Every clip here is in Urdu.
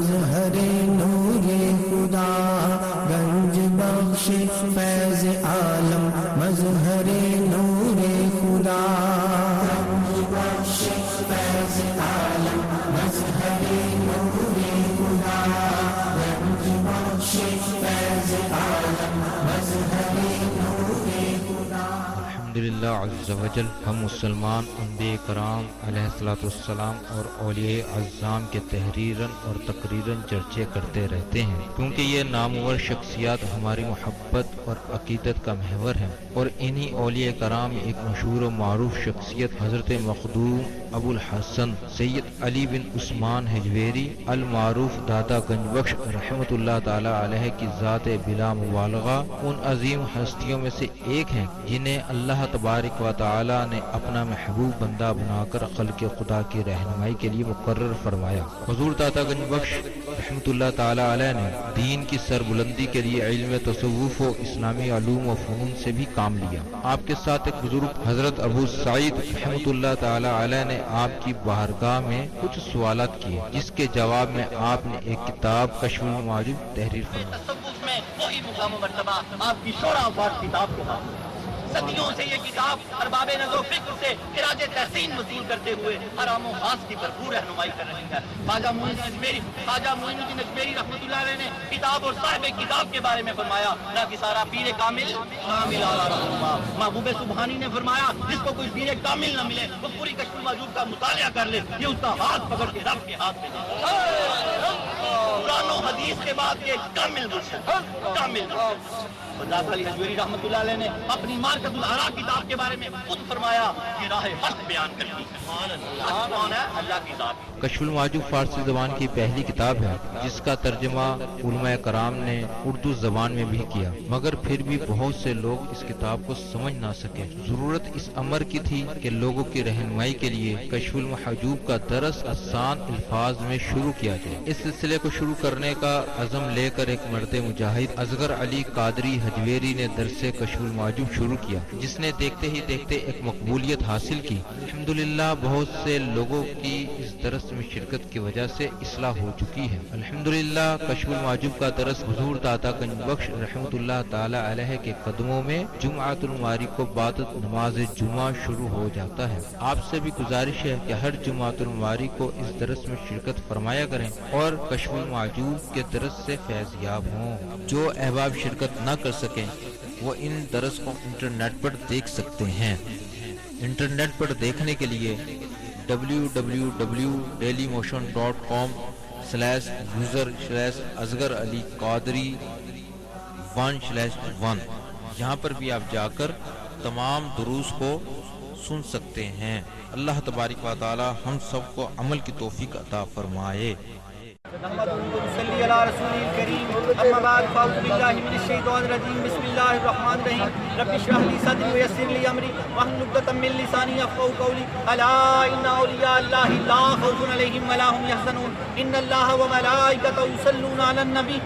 مظہر نور خدا، گنج بخش فیض عالم مظہر نور خدا، گنج بخش فیض عالم مظہر نور خدا، گنج بخش فیض عالم مظہر نور خدا۔ الحمدللہ عز وجل، ہم مسلمان انبیاء کرام علیہ الصلوۃ والسلام اور اولیاء اعظام کے تحریراً اور تقریراً چرچے کرتے رہتے ہیں، کیونکہ یہ نامور شخصیات ہماری محبت اور عقیدت کا محور ہیں، اور انہی اولیاء کرام ایک مشہور و معروف شخصیت حضرت مخدوم ابو الحسن سید علی بن عثمان حجویری المعروف دادا گنج بخش رحمۃ اللہ تعالی علیہ کی ذات بلا مبالغہ ان عظیم ہستیوں میں سے ایک ہیں جنہیں اللہ تبارک و تعالی نے اپنا محبوب بندہ بنا کر خلق خدا کی رہنمائی کے لیے مقرر فرمایا۔ حضور دادا گنج بخش رحمۃ اللہ تعالی علیہ نے دین کی سربلندی کے لیے علم تصوف و اسلامی علوم و فنون سے بھی کام لیا۔ آپ کے ساتھ ایک بزرگ حضرت ابو سعید رحمۃ اللہ تعالی علیہ نے آپ کی بارگاہ میں کچھ سوالات کیے، جس کے جواب میں آپ نے ایک کتاب کشف المعجوب تحریر فرمائی۔ تصوف میں وہی مقام و مرتبہ آپ کی شورا افاق کتاب کے بعد صدیوں سے یہ کتاب ارباب نظر و فکر سے خراج تحسین وصول کرتے ہوئے حرام و خاص کی بھرپور رہنمائی کر رہی ہے۔ خواجہ معین الدین اجمیری رحمۃ اللہ علیہ نے کتاب اور صاحب کتاب کے بارے میں فرمایا، نہ کہ سارا پیر کامل محبوب سبحانی نے فرمایا جس کو کوئی پیر کامل نہ ملے وہ پوری کشف المعجوب کا مطالعہ کر لے، یہ اس کا ہاتھ پکڑ کے رب کے ہاتھ میں دے۔ قرآن و حدیث کے بعد یہ کامل مرشد کامل دادا علی حجویری رحمۃ اللہ علیہ نے اپنی مارکت الآراء کتاب کے بارے میں خود فرمایا کہ راہ حق بیان کرتی ہے۔ کون ہے؟ اللہ کی ذات۔ کشف المعجوب فارسی زبان کی پہلی کتاب ہے جس کا ترجمہ علماء کرام نے اردو زبان میں بھی کیا، مگر پھر بھی بہت سے لوگ اس کتاب کو سمجھ نہ سکے۔ ضرورت اس امر کی تھی کہ لوگوں کی رہنمائی کے لیے کشف المحجوب کا درس آسان الفاظ میں شروع کیا جائے۔ اس سلسلے کو شروع کرنے کا عزم لے کر ایک مرد مجاہد اصغر علی قادری حجویری نے درس کشف المعجوب شروع کیا، جس نے دیکھتے ہی دیکھتے ایک مقبولیت حاصل کی۔ الحمدللہ بہت سے لوگوں کی اس درس میں شرکت کی وجہ سے اصلاح ہو چکی ہے۔ الحمدللہ کشف المعجوب کا درس حضور دادا گنج بخش رحمۃ اللہ تعالی علیہ کے قدموں میں جمعۃ المباری کو بعد نماز جمعہ شروع ہو جاتا ہے۔ آپ سے بھی گزارش ہے کہ ہر جمعۃ المباری کو اس درس میں شرکت فرمایا کریں اور کشف المعجوب کے درس سے فیض یاب ہوں۔ جو احباب شرکت نہ کر سکیں وہ ان درس کو انٹرنیٹ پر دیکھ سکتے ہیں۔ انٹرنیٹ پر دیکھنے کے لیے www.dailymotion.com/user/اصغر علی قادری 1/1 یہاں پر بھی آپ جا کر تمام دروس کو سن سکتے ہیں۔ اللہ تبارک و تعالی ہم سب کو عمل کی توفیق عطا فرمائے۔ صلی علی رسول کریم، اما بعد فاعوذ باللہ من الشیطان الرجیم، بسم اللہ الرحمن الرحیم، رب اشرح لی صدری ویسر لی امری واحلل عقدۃ من لسانی یفقهوا قولی، الا ان اولیاء اللہ لا خوف علیہم ولا هم یحزنون، ان اللہ وملائکتہ یصلون علی النبی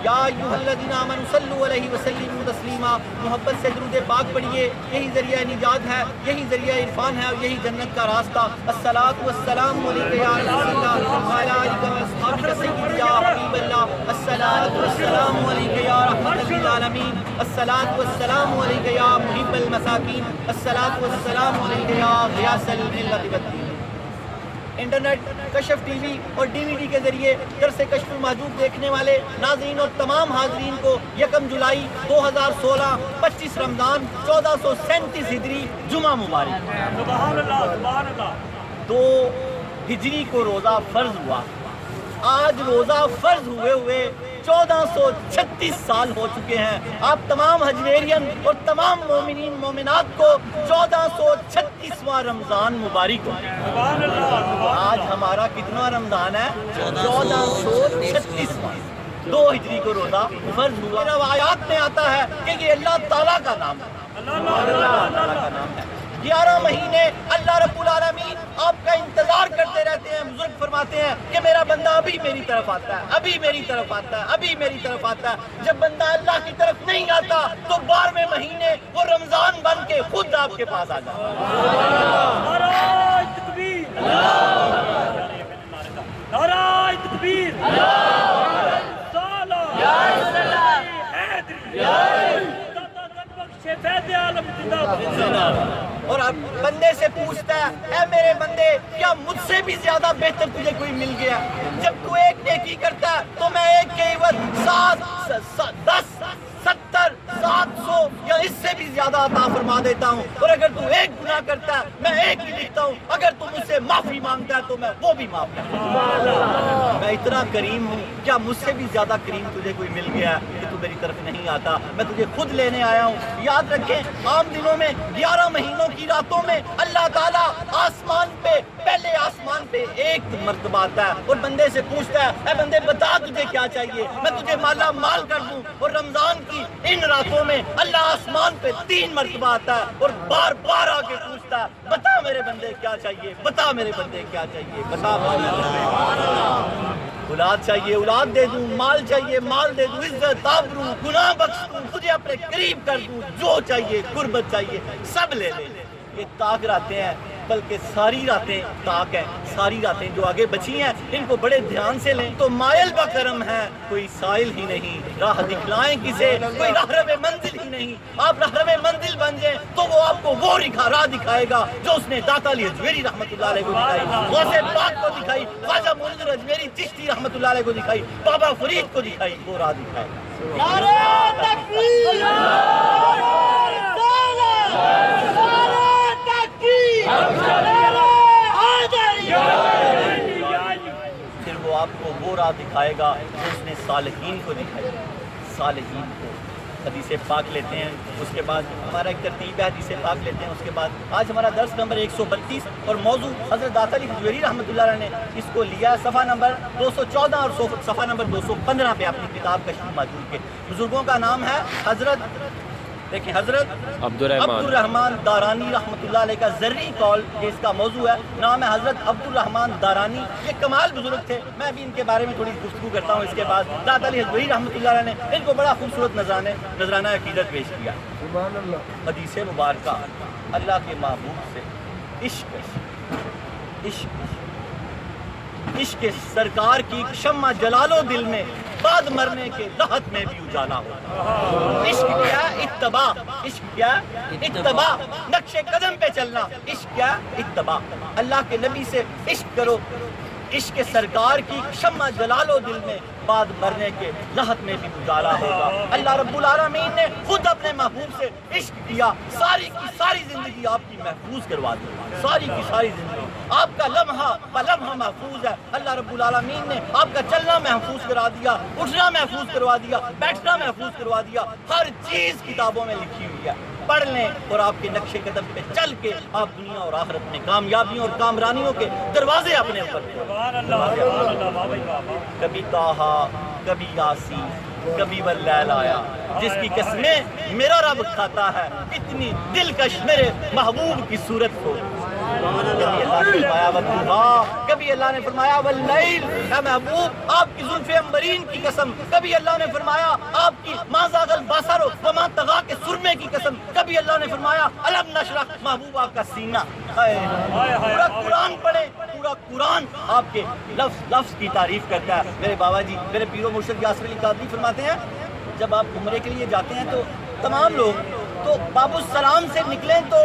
یا ایھا الذین آمنوا صلوا علیہ وسلموا تسلیما۔ محبت سے درود پاک پڑھیے، یہی ذریعہ نجات ہے، یہی ذریعہ عرفان ہے اور یہی جنت کا راستہ۔ الصلاۃ والسلام علیک یا رسول اللہ وعلی آلک واصحابک سیدی یا حبیب اللہ۔ الصلاۃ والسلام علیک یا رحمۃ للعالمین، الصلاۃ والسلام علیک یا محب المساکین، الصلاۃ والسلام علیک یا غیاث الملت والدین۔ انٹرنیٹ، کشف ٹی وی اور ڈی وی ڈی کے ذریعے درس کشف المحجوب دیکھنے والے ناظرین اور تمام حاضرین کو 1 جولائی 2016 25 رمضان 1437 ہجری جمعہ مبارک۔ سبحان اللہ سبحان اللہ۔ 2 ہجری کو روزہ فرض ہوا، آج روزہ فرض ہوئے 1436 سال ہو چکے ہیں۔ آپ تمام حجویرین اور تمام مومنین مومنات کو 1436واں رمضان مبارک ہو۔ آج ہمارا کتنا رمضان ہے؟ 1436واں۔ 2 ہجری کو روزہ فرض ہوا۔ روایات میں آتا ہے کہ یہ اللہ تعالیٰ کا نام ہے، اللہ تعالیٰ کا نام ہے۔ 11 مہینے اللہ رب العالمین آپ کا انتظار کرتے رہتے ہیں۔ بزرگ فرماتے ہیں کہ میرا بندہ ابھی میری طرف آتا ہے، ابھی میری طرف آتا ہے، ابھی میری طرف آتا ہے۔ جب بندہ اللہ کی طرف نہیں آتا تو 12ویں مہینے وہ رمضان بن کے خود آپ کے پاس آ جاتا ہے۔ نعرہ تکبیر، نعرہ تکبیر، اور اب بندے سے پوچھتا ہے اے میرے بندے کیا مجھ سے بھی زیادہ بہتر تجھے کوئی مل گیا؟ جب تو ایک نیکی کرتا ہے تو میں ایک کے عوض 7 10 70 700 یا اس سے بھی زیادہ عطا فرما دیتا ہوں، اور اگر تو ایک گناہ کرتا ہے میں ایک ہی لکھتا ہوں، اگر تو مجھ سے معافی مانگتا ہے تو میں وہ بھی معاف کرتا ہوں۔ میں اتنا کریم ہوں، کیا مجھ سے بھی زیادہ کریم تجھے کوئی مل گیا کہ تو میری طرف نہیں آتا؟ میں تجھے خود لینے آیا ہوں۔ یاد رکھیں عام دنوں میں 11 مہینوں کی راتوں میں اللہ تعالیٰ آسمان پہ پہلے آسمان پہ ایک مرتبہ آتا ہے اور بندے سے پوچھتا ہے اے بندے بتا تجھے کیا چاہیے، میں تجھے مالا مال کر دوں۔ اور رمضان کی ان راتوں میں اللہ آسمان پہ 3 مرتبہ آتا ہے اور بار بار آ کے پوچھتا ہے بتا میرے بندے کیا چاہیے، بتا میرے بندے کیا چاہیے، بتا میرے بندے۔ اولاد چاہیے اولاد دے دوں، مال چاہیے مال دے دوں، عزت آبرو گناہ بخش دوں، تجھے اپنے قریب کر دوں، جو چاہیے قربت چاہیے سب لے لے۔ یہ تاک راتیں ہیں، بلکہ ساری راتیں تاک ہیں، ساری راتیں جو آگے بچی ہیں ان کو بڑے دھیان سے لیں۔ تو مائل بکرم ہے کوئی سائل ہی نہیں، راہ دکھلائیں کسے کوئی راہرو منزل ہی نہیں۔ آپ راہرو منزل بن جائیں تو وہ آپ کو وہ راہ دکھائے گا جو اس نے داتا علی اجمیری رحمت اللہ علیہ کو دکھائی، غوث پاک کو دکھائی، خواجہ معین اجمیری چشتی رحمت اللہ علیہ کو دکھائی، بابا فرید کو دکھائی، وہ راہ دکھائے گا۔ پھر وہ آپ کو وہ راہ دکھائے گا جو اس نے صالحین کو دکھائی، صالحین کو۔ حدیث پاک لیتے ہیں، اس کے بعد ہمارا ایک ترتیب ہے، حدیث پاک لیتے ہیں، اس کے بعد آج ہمارا درس نمبر 132 اور موضوع حضرت داتا علی اجمیری رحمۃ اللہ علیہ نے اس کو لیا صفحہ نمبر 214 اور صفحہ نمبر 215 پہ اپنی کتاب کشف ماجود کے۔ بزرگوں کا نام ہے حضرت دیکھیں حضرت عبدالرحمن دارانی رحمۃ اللہ علیہ کا زرعی قول، یہ اس کا موضوع ہے، نام ہے حضرت عبدالرحمن دارانی۔ یہ کمال بزرگ تھے، میں بھی ان کے بارے میں تھوڑی گفتگو کرتا ہوں۔ اس کے بعد داتا علی اجمیری رحمۃ اللہ علیہ نے ان کو بڑا خوبصورت نذرانہ عقیدت پیش کیا۔ حدیث مبارکہ اللہ کے محبوب سے عشق عشق سرکار کی شمع جلالو دل میں بعد مرنے کے لحظ میں بھی اجالا ہوتا۔ عشق کیا اتباع، عشق کیا اتباع، نقش قدم پہ چلنا، عشق کیا اتباع۔ اللہ کے نبی سے عشق کرو، عشق سرکار کی شمع جلالو دل میں بعد مرنے کے لحظ میں بھی اجالا ہوگا۔ اللہ رب العالمین نے خود اپنے محبوب سے عشق کیا، ساری کی ساری زندگی آپ کی محفوظ کروا دی، ساری کی ساری زندگی آپ کا لمحہ بلمحہ محفوظ ہے۔ اللہ رب العالمین نے آپ کا چلنا محفوظ کرا دیا، اٹھنا محفوظ کروا دیا، بیٹھنا محفوظ کروا دیا، ہر چیز کتابوں میں لکھی ہوئی ہے۔ پڑھ لیں اور آپ کے نقش قدم پہ چل کے آپ دنیا اور آخرت میں کامیابیوں اور کامرانیوں کے دروازے اپنے اوپر کبھی طٰہٰ کبھی یاسین کبھی واللیل آیا، جس کی قسمیں میرا رب کھاتا ہے، اتنی دلکش میرے محبوب کی صورت ہو۔ کبھی اللہ نے فرمایا والضحیٰ، کبھی اللہ نے فرمایا واللیل، اے محبوب آپ کی زلف عنبرین کی قسم، کبھی اللہ نے فرمایا آپ کی ما زاغ البصر وما طغیٰ کے سرمے کی قسم، کبھی اللہ نے فرمایا الم نشرح، محبوب آپ کا سینہ۔ پورا قرآن پڑھیں، پورا قرآن آپ کے لفظ کی تعریف کرتا ہے۔ میرے بابا جی میرے پیر و مرشد یاسر علی قادری فرماتے ہیں جب آپ عمرے کے لیے جاتے ہیں تو تمام لوگ تو باب السلام سے نکلیں تو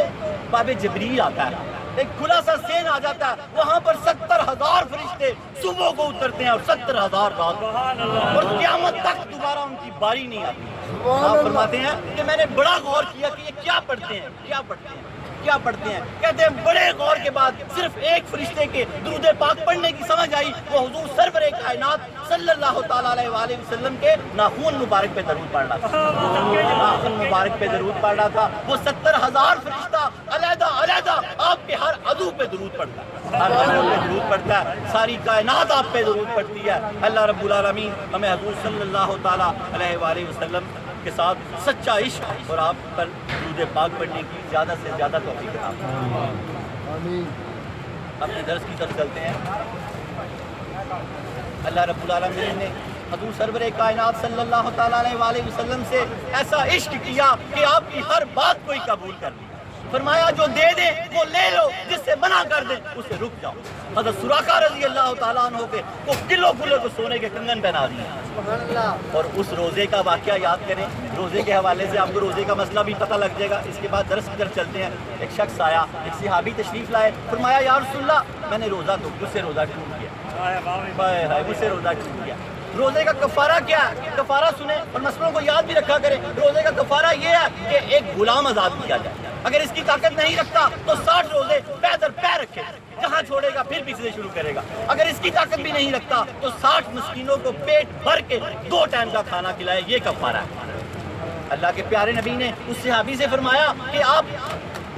باب جبریل آتا ہے، ایک کھلا سا سین آ جاتا ہے، وہاں پر 70,000 فرشتے صبح کو اترتے ہیں اور 70,000 رات، اور قیامت تک دوبارہ ان کی باری نہیں آتی۔ آپ فرماتے ہیں کہ میں نے بڑا غور کیا کہ یہ کیا پڑھتے ہیں، کیا پڑھتے ہیں، کیا پڑھتے ہیں؟ کہتے ہیں بڑے غور کے بعد صرف ایک فرشتے کے درود پاک پڑھنے کی سمجھ آئی، وہ حضور سرور کائنات صلی اللہ تعالیٰ علیہ وآلہ وسلم کے ناخون مبارک پہ درود پڑھ رہا تھا، ناخون مبارک پہ درود پڑھ رہا تھا۔ وہ 70,000 فرشتہ علیحدہ علیحدہ آپ کے ہر عضو پہ درود پڑھتا ہے، ہر عضو پہ درود پڑھتا ہے، ساری کائنات آپ پہ درود پڑھتی ہے۔ اللہ رب العالمین ہمیں حضور صلی اللہ تعالیٰ علیہ وآلہ وسلم کے ساتھ سچا عشق اور آپ پر درود پاک پڑھنے کی زیادہ سے زیادہ توفیق عطا فرمائے۔ اپنے درس کی طرف چلتے ہیں۔ اللہ رب العالمین نے حضور سرور کائنات صلی اللہ تعالیٰ علیہ وآلہ وسلم سے ایسا عشق کیا کہ آپ کی ہر بات کوئی قبول کر لی، فرمایا جو دے دے وہ لے لو، جس سے منع کر دیں اسے رک جاؤ۔ حضرت سراقہ رضی اللہ تعالیٰ عنہ کے وہ کلو کو سونے کے کنگن پہنا دیے۔ اور اس روزے کا واقعہ یاد کریں، روزے کے حوالے سے آپ کو روزے کا مسئلہ بھی پتہ لگ جائے گا۔ اس کے بعد درس کی طرف چلتے ہیں۔ ایک شخص آیا، ایک صحابی تشریف لائے، فرمایا یا رسول اللہ میں نے روزہ تو مجھ سے روزہ ٹوٹ گیا، مجھ سے روزہ ٹوٹ گیا۔ روزے کا کفارہ کیا ہے؟ کفارہ سنیں اور مسئلوں کو یاد بھی رکھا کریں۔ روزے کا کفارہ یہ ہے کہ ایک غلام آزاد کیا جائے۔ اگر اس کی طاقت نہیں رکھتا تو 60 روزے پے در پے رکھے، جہاں چھوڑے گا پھر پیچھے سے شروع کرے گا۔ اگر اس کی طاقت بھی نہیں رکھتا تو 60 مسکینوں کو پیٹ بھر کے 2 ٹائم کا کھانا کھلائے، یہ کفارہ ہے۔ اللہ کے پیارے نبی نے اس صحابی سے فرمایا کہ آپ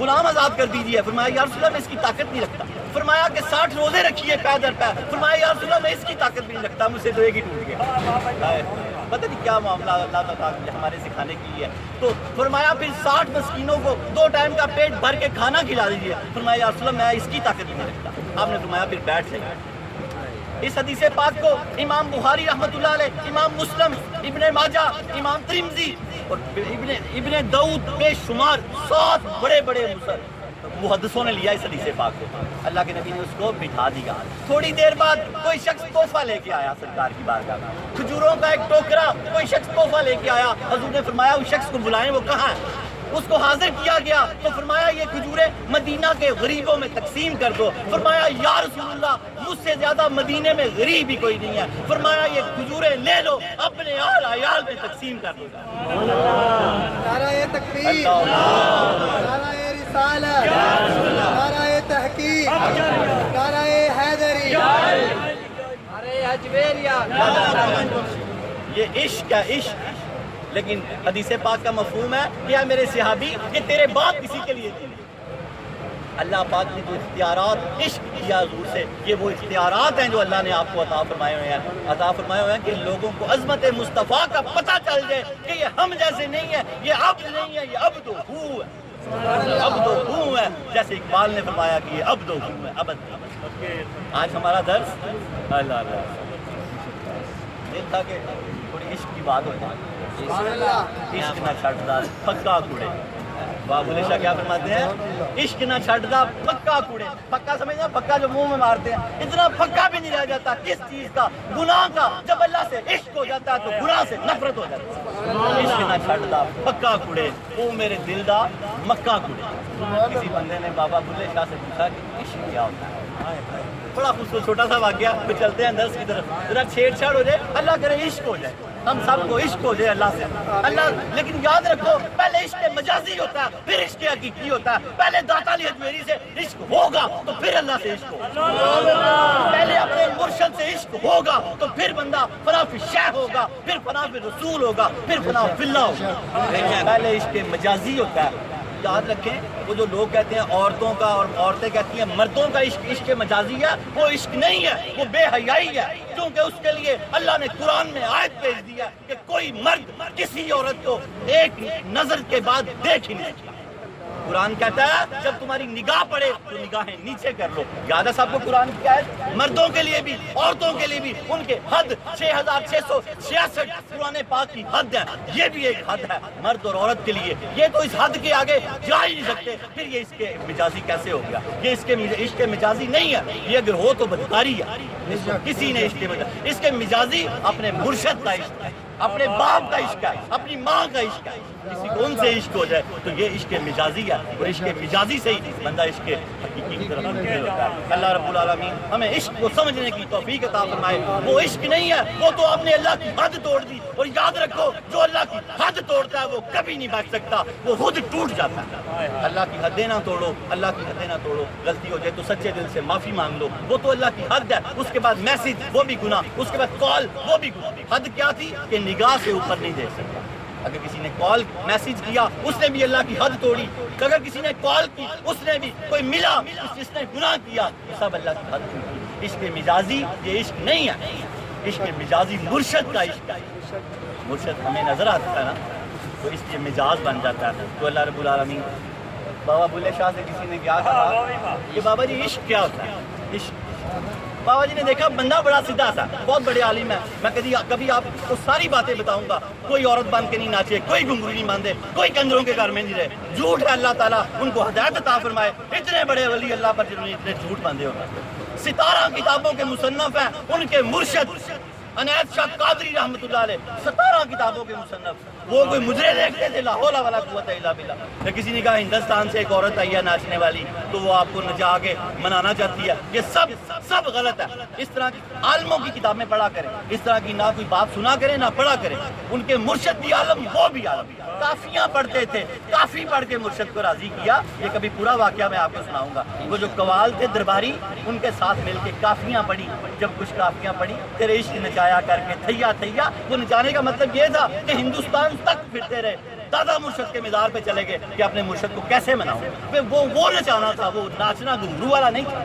غلام آزاد کر دیجیے۔ فرمایا یا رسول اللہ میں اس کی طاقت نہیں رکھتا۔ فرمایا کہ 60 روزے رکھیے پے در پے۔ فرمایا یا رسول اللہ میں اس کی طاقت بھی نہیں رکھتا، مجھ سے تو ایک ہی ٹوٹ گیا۔ پتہ نہیں کیا معاملہ اللہ تعالیٰ نے ہمارے سکھانے کی ہے۔ تو فرمایا پھر 60 مسکینوں کو 2 ٹائم کا پیٹ بھر کے کھانا کھلا دیجیے۔ فرمایا یا رسول اللہ میں اس کی طاقت بھی نہیں رکھتا۔ آپ نے فرمایا پھر بیٹھ جائیے۔ اس حدیث پاک کو امام بخاری رحمۃ اللہ علیہ، امام مسلم، ابن ماجہ، امام ترمذی اور ابن داؤد بے شمار 7 بڑے بڑے محدثوں نے لیا اس حدیث پاک کو۔ اللہ کے نبی نے اس کو بٹھا دیا۔ تھوڑی دیر بعد کوئی شخص تحفہ لے کے آیا سرکار کی بارگاہ میں، کھجوروں کا ایک ٹوکرا، کوئی شخص تحفہ لے کے آیا۔ حضور نے فرمایا اس شخص کو بلائیں، وہ کہاں ہے؟ اس کو حاضر کیا گیا تو فرمایا یہ کھجوریں مدینہ کے غریبوں میں تقسیم کر دو۔ فرمایا یا رسول اللہ مجھ سے زیادہ مدینے میں غریب ہی کوئی نہیں ہے۔ فرمایا یہ کھجوریں لے لو، اپنے اہل عیال میں تقسیم کر دو۔ نعرہ تکبیر، نعرہ رسالت، نعرہ تحقیق، نعرہ حیدری، نعرہ حجویریہ۔ یہ عشق ہے، عشق۔ لیکن حدیث پاک کا مفہوم ہے کہ میرے صحابی کہ تیرے باپ کسی کے لیے نہیں۔ اللہ پاک نے جو اختیارات عشق کیا حضور سے، یہ وہ اختیارات ہیں جو اللہ نے آپ کو عطا فرمائے ہوئے ہیں۔ عطا فرمائے ہوئے ہیں کہ لوگوں کو عظمت مصطفیٰ کا پتہ چل جائے کہ یہ ہم جیسے نہیں ہے، یہ عبد نہیں ہے، یہ عبد و ہو ہے، عبد و ہو ہے۔ جیسے اقبال نے فرمایا کہ یہ عبد و ہو ہے، عبد۔ آج ہمارا درس اللہ دیکھا کہ تھوڑی عشق کی بات ہو جائے۔ عشق نہ چھڑدا پکا کوڑے، بابو علی شاہ کیا فرماتے ہیں؟ عشق نہ چھڑدا پکا کوڑے۔ پکا سمجھنا، پکا جو منہ میں مارتے ہیں، اتنا پکا بھی نہیں رہ جاتا کس چیز کا؟ گناہ کا۔ جب اللہ سے عشق ہو جاتا ہے تو گناہ سے نفرت ہو جاتی ہے۔ عشق نہ چھڑدا پکا کوڑے، او میرے دل دا مکہ کوڑے۔ کسی بندے نے بابا بلے شاہ سے پوچھا کہ عشق کیا ہوتا ہے؟ بڑا خوبصورت چھوٹا سا واقعہ، پھر چلتے ہیں درس کی طرف۔ ذرا چھیڑ چھاڑ ہو جائے، اللہ کرے عشق ہو جائے، ہم سب کو عشق ہو جائے اللہ سے۔ اللہ لیکن یاد رکھو پہلے عشق مجازی ہوتا ہے، پھر عشق حقیقی ہوتا ہے۔ پہلے داتا علی حجویری سے عشق ہوگا تو پھر اللہ سے عشق ہوگا۔ پہلے اپنے مرشد سے عشق ہوگا تو پھر بندہ فنا فی الشیخ ہوگا، پھر فنا فی الرسول ہوگا، پھر فنا فی اللہ ہوگا۔ پہلے عشق مجازی ہوتا ہے۔ یاد رکھیں وہ جو لوگ کہتے ہیں عورتوں کا اور عورتیں کہتی ہیں مردوں کا عشق عشق مجازی ہے، وہ عشق نہیں ہے، وہ بے حیائی ہے۔ کیونکہ اس کے لیے اللہ نے قرآن میں آیت بھیج دیا کہ کوئی مرد کسی عورت کو ایک نظر کے بعد دیکھ ہی نہیں سکتا۔ قرآن کہتا ہے جب تمہاری نگاہ پڑے تو نگاہیں نیچے کر لو۔ یاد ہے سب کو قرآن کی آیت؟ مردوں کے لیے بھی عورتوں کے لیے بھی ان کے حد 6666 قرآن پاک کی حد ہے، یہ بھی ایک حد ہے مرد اور عورت کے لیے۔ یہ تو اس حد کے آگے جا ہی نہیں سکتے، پھر یہ اس کے مجازی کیسے ہو گیا؟ یہ اس کے عشق مجازی نہیں ہے، یہ اگر ہو تو بدکاری ہے۔ کسی نے اس کے مجازی اپنے مرشد کا عشق ہے، اپنے باپ کا عشق ہے، اپنی ماں کا عشق ہے۔ کسی کو ان سے عشق ہو جائے تو یہ عشق مجازی ہے، اور عشق مجازی سے ہی بندہ عشق حقیقی کی طرف منتقل ہوتا ہے۔ اللہ رب العالمین ہمیں عشق کو سمجھنے کی توفیق عطا فرمائے۔ وہ عشق نہیں ہے، وہ تو آپ نے اللہ کی حد توڑ دی، اور یاد رکھو جو اللہ کی حد توڑتا ہے وہ کبھی نہیں بچ سکتا، وہ خود ٹوٹ جاتا ہے۔ اللہ کی حدیں نہ توڑو، اللہ کی حدیں نہ توڑو۔ غلطی ہو جائے تو سچے دل سے معافی مانگ لو، وہ تو اللہ کی حد ہے۔ اس کے بعد میسج وہ بھی گناہ، اس کے بعد کال وہ بھی گناہ۔ حد کیا تھی کہ نگاہ سے اوپر نہیں دیکھ سکتا۔ اگر کسی نے کال میسج کیا اس نے بھی اللہ کی حد توڑی، اگر کسی نے کال کی اس نے بھی، کوئی ملا اس نے گناہ کیا، سب اللہ کی حد توڑی۔ عشق مجازی یہ عشق نہیں ہے، عشق مجازی مرشد کا عشق ہے۔ مرشد ہمیں نظر آتا ہے نا تو اس لیے مجاز بن جاتا ہے۔ تو اللہ رب العالمین بابا بلے شاہ سے کسی نے کیا کہا کہ بابا جی عشق کیا ہوتا ہے؟ عشق بابا جی نے دیکھا بندہ بڑا سیدھا سا، بہت بڑے عالم ہے، میں کبھی آپ کو ساری باتیں بتاؤں گا، کوئی عورت بن کے نہیں ناچے، کوئی گھنگرو نہیں باندھے، کوئی کنجروں کے گھر میں نہیں رہے، جھوٹ ہے اللہ تعالیٰ ان کو ہدایت عطا فرمائے، اتنے بڑے ولی اللہ پر جنہوں نے اتنے جھوٹ باندھے ہوگا۔ 17 کتابوں کے مصنف ہیں، ان کے مرشد عنایت شاہ قادری رحمۃ اللہ علیہ 17 کتابوں کے مصنف، وہ کوئی مجرے دیکھتے تھے لا حول ولا قوت الا باللہ۔ تو کسی نے کہا ہندوستان سے ایک عورت آئی ہے ناچنے والی تو وہ آپ کو نچا کے منانا چاہتی ہے، یہ سب غلط ہے۔ اس طرح کی عالموں کی کتابیں پڑھا کریں، اس طرح کی نہ کوئی بات سنا کریں نہ پڑھا کریں، ان کے مرشد بھی عالم وہ بھی عالم، کافیاں پڑھتے تھے، کافی پڑھ کے مرشد کو راضی کیا۔ یہ کبھی پورا واقعہ میں آپ کو سناؤں گا، وہ جو قوال تھے درباری ان کے ساتھ مل کے کافیاں پڑھی، جب کچھ کافیاں پڑھی تیرے عشق نچایا کر کے تھیا تھیا، وہ نچانے کا مطلب یہ تھا کہ ہندوستان تک پھرتے رہے، دادا مرشد کے مزار پہ چلے گئے کہ اپنے مرشد کو کیسے مناؤں، وہ نچانا تھا، وہ ناچنا گھنگرو والا نہیں تھا۔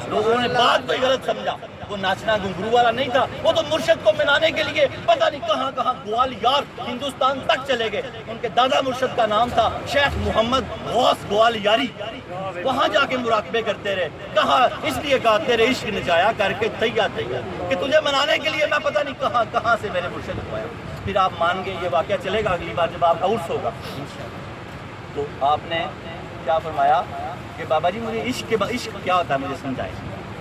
لوگوں نے بات کوئی غلط سمجھا، وہ ناچنا گھنگرو والا نہیں تھا، وہ تو مرشد کو منانے کے لیے پتہ نہیں کہاں کہاں گوالیار ہندوستان تک چلے گئے۔ ان کے دادا مرشد کا نام تھا شیخ محمد غوث گوالیاری، وہاں جا کے مراقبے کرتے رہے، کہا اس لیے کہا تیرے عشق نچایا کر کے تھیا تھیا، کہ تجھے منانے کے لیے میں پتہ نہیں کہاں کہاں سے میرے مرشد کو آیا۔ پھر آپ مان گے یہ واقعہ چلے گا اگلی بار جب آپ کا عرس ہوگا، تو آپ نے کیا فرمایا کہ بابا جی مجھے عشق کیا ہوتا ہے مجھے سمجھائے۔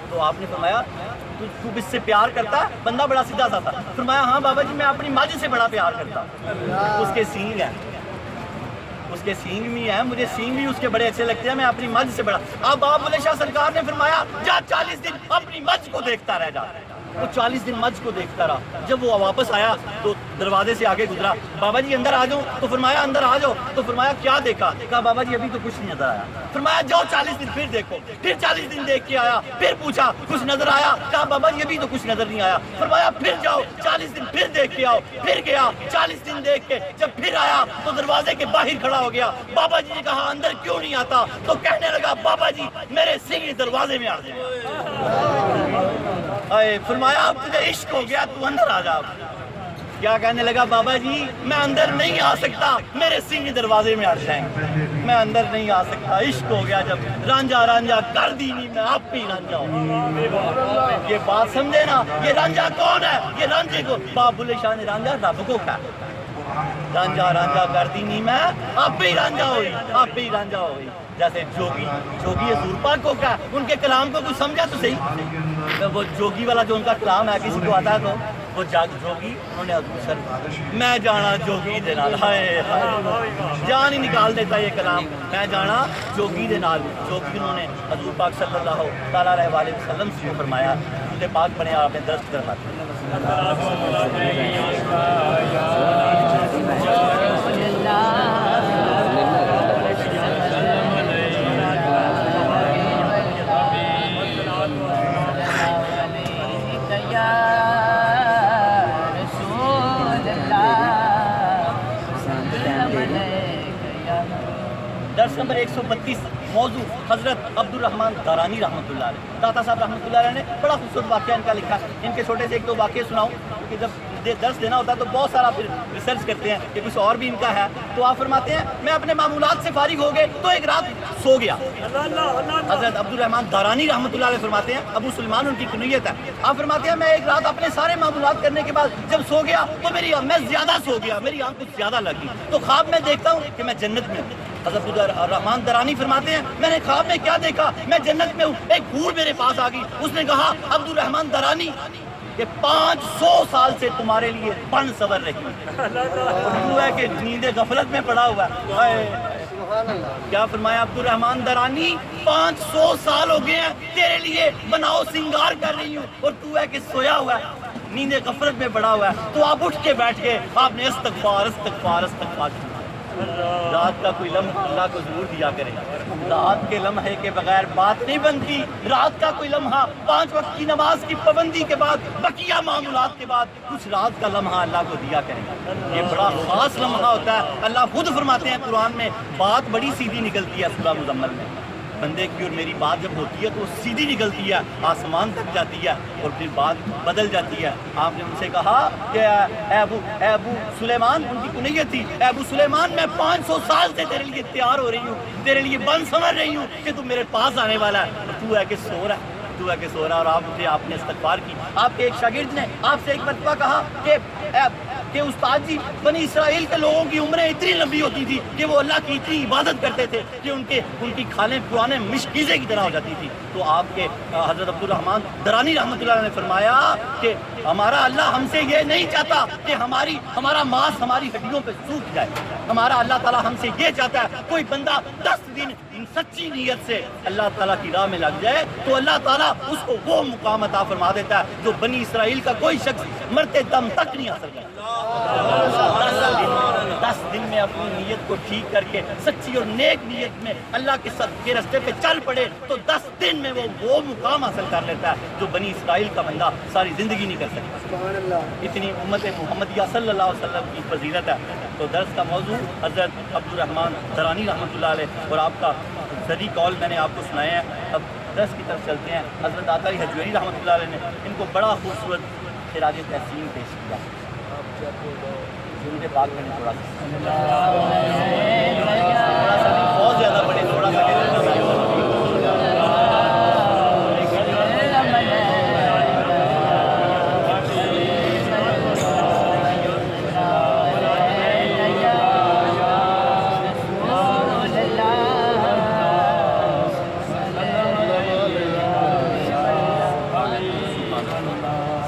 تو آپ نے فرمایا تو اس سے پیار کرتا ہے؟ بندہ بڑا سیدھا سا تھا، فرمایا ہاں بابا جی میں اپنی ماجد سے بڑا پیار کرتا ہوں، اس کے سینگ ہیں، اس کے سینگ بھی ہیں، مجھے سینگ بھی اس کے بڑے اچھے لگتے ہیں، میں اپنی مجھ سے بڑا۔ اب آپ بلے شاہ سرکار نے فرمایا جا 40 دن اپنی مجھ کو دیکھتا رہ جا۔ وہ 40 دن مجھ کو دیکھتا رہا، جب وہ واپس آیا تو دروازے سے آگے گزرا، بابا جی اندر آ جاؤ، تو فرمایا اندر آ جاؤ، تو فرمایا کیا دیکھا؟ کہا بابا جی ابھی تو کچھ نہیں نظر آیا۔ فرمایا جاؤ 40 دن پھر دیکھو، پھر 40 دن دیکھ کے آیا، پھر پوچھا کچھ نظر آیا؟ کہا بابا جی ابھی تو کچھ نظر نہیں آیا۔ فرمایا پھر جاؤ 40 دن پھر دیکھ کے آؤ، پھر گیا 40 دن دیکھ کے جب پھر آیا تو دروازے کے باہر کھڑا ہو گیا۔ بابا جی نے کہا اندر کیوں نہیں آتا؟ تو کہنے لگا بابا جی میرے سینگ دروازے میں آ جائے۔ فرمایا اب تجھے عشق ہو گیا تو اندر آ جا۔ کیا کہنے لگا بابا جی میں اندر نہیں آ سکتا، میرے سینگ دروازے میں آ جائیں، میں اندر نہیں آ سکتا، عشق ہو گیا جب رانجھا رانجھا کر دی نہیں میں آپ ہی رانجھا ہوں۔ یہ بات سمجھے نا، یہ رانجھا کون ہے؟ یہ رانجھے کو باب بلے شاہ نے رانجھا رب کو کہا، رانجھا رانجھا کر دی نہیں میں آپ ہی رانجھا ہوئی، آپ ہی رانجھا ہوئی۔ جیسے جوگی حضور پاک کو کہا، ان کے کلام کو کچھ سمجھا تو صحیح، وہ جوگی والا جو ان کا کلام ہے کسی کو آتا ہے تو وہ جوگی انہوں نے حضور سر میں جانا جوگی دے نال، ہائے جان ہی نکال دیتا یہ کلام، میں جانا جوگی دے نال۔ جوگی انہوں نے حضور پاک صلی اللہ تعالیٰ علیہ وسلم سے کو فرمایا، حضور پاک بنے آپ نے درست کرواتے۔ درس نمبر 132، موضوع حضرت عبد الرحمن دارانی رحمۃ اللہ علیہ۔ داتا صاحب رحمۃ اللہ علیہ نے بڑا خوبصورت واقعہ ان کا لکھا، ان کے چھوٹے سے ایک دو واقعے سناؤں کیونکہ جب درس دینا ہوتا ہے تو بہت سارا پھر ریسرچ کرتے ہیں کہ کچھ اور بھی ان کا ہے۔ تو آپ فرماتے ہیں میں اپنے معمولات سے فارغ ہو گئے تو ایک رات سو گیا۔ حضرت عبد الرحمن دارانی رحمۃ اللہ علیہ فرماتے ہیں، ابو سلیمان ان کی کنیت ہے، آپ فرماتے ہیں میں ایک رات اپنے سارے معمولات کرنے کے بعد جب سو گیا تو میں زیادہ سو گیا، میری آنکھ کچھ زیادہ لگ گئی، تو خواب میں دیکھتا ہوں کہ میں جنت میں ہوں۔ حضرت الرحمن درانی فرماتے ہیں میں نے خواب میں کیا دیکھا؟ میں جنت میں ہوں، ایک حور میرے پاس آ گئی، اس نے کہا عبد الرحمن درانی کہ 500 سال سے تمہارے لیے بن سور رہی ہے کہ نیند غفلت میں پڑا ہوا ہے۔ کیا فرمایا عبد الرحمن درانی 500 سال ہو گئے ہیں تیرے لیے بناؤ سنگار کر رہی ہوں اور تو ہے کہ سویا ہوا ہے، نیند غفلت میں پڑا ہوا ہے۔ تو آپ اٹھ کے بیٹھ گئے، آپ نے استغفار استغفار استغفار کیا۔ رات کا کوئی لمحہ اللہ کو ضرور دیا کرے، رات کے لمحے کے بغیر بات نہیں بنتی، رات کا کوئی لمحہ 5 وقت کی نماز کی پابندی کے بعد بقیہ معمولات کے بعد کچھ رات کا لمحہ اللہ کو دیا کرے، یہ بڑا خاص لمحہ ہوتا ہے۔ اللہ خود فرماتے ہیں قرآن میں بات بڑی سیدھی نکلتی ہے، سورہ مزمل میں بندے کی اور میری بات جب ہوتی ہے تو سیدھی نکلتی ہے، آسمان تک جاتی ہے اور پھر بات بدل جاتی ہے۔ آپ نے ان سے کہا کہ اے ابو سلیمان، ان کی کنیت تھی، اے ابو سلیمان میں 500 سال سے تیرے لیے تیار ہو رہی ہوں، تیرے لیے بن سمجھ رہی ہوں کہ تو میرے پاس آنے والا ہے، تو ہے کہ سو رہا ہے، وقت ہوا کہ سو رہا اور آپ اٹھے, آپ نے استغفار کی. آپ کے ایک شاگرد نے آپ سے ایک مرتبہ کہا کہ استاد جی بنی اسرائیل کے لوگوں کی عمریں اتنی لمبی ہوتی تھی کہ وہ اللہ کی اتنی عبادت کرتے تھے کہ ان کی کھالیں پرانے مشکیزے کی طرح ہو جاتی تھی. تو آپ کے حضرت عبد الرحمن درانی رحمۃ اللہ علیہ نے فرمایا کہ ہمارا اللہ ہم سے یہ نہیں چاہتا کہ ہمارا ماس ہماری ہڈیوں پہ سوکھ جائے. ہمارا اللہ تعالیٰ ہم سے یہ چاہتا ہے کوئی بندہ 10 دن سچی نیت سے اللہ تعالیٰ کی راہ میں لگ جائے تو اللہ تعالیٰ اس کو وہ مقام عطا فرما دیتا ہے جو بنی اسرائیل کا کوئی شخص مرتے دم تک نہیں حاصل کرتا. 10 دن میں اپنی نیت کو ٹھیک کر کے سچی اور نیک نیت میں اللہ کے راستے پہ چل پڑے تو 10 دن میں وہ مقام حاصل کر لیتا ہے جو بنی اسرائیل کا بندہ ساری زندگی نہیں کر سکتا. اتنی امت محمدیہ صلی اللہ علیہ وسلم کی فضیلت ہے. تو درس کا موضوع حضرت عبد الرحمن درانی رحمۃ اللہ علیہ اور آپ کا سری قول میں نے آپ کو سنایا ہے. اب درس کی طرف چلتے ہیں. حضرت عطا علی حجویری رحمۃ اللہ علیہ نے ان کو بڑا خوبصورت خراج تحسین پیش کیا. ان کے بعد میں نے تھوڑا سا بہت زیادہ بڑے تھوڑا سا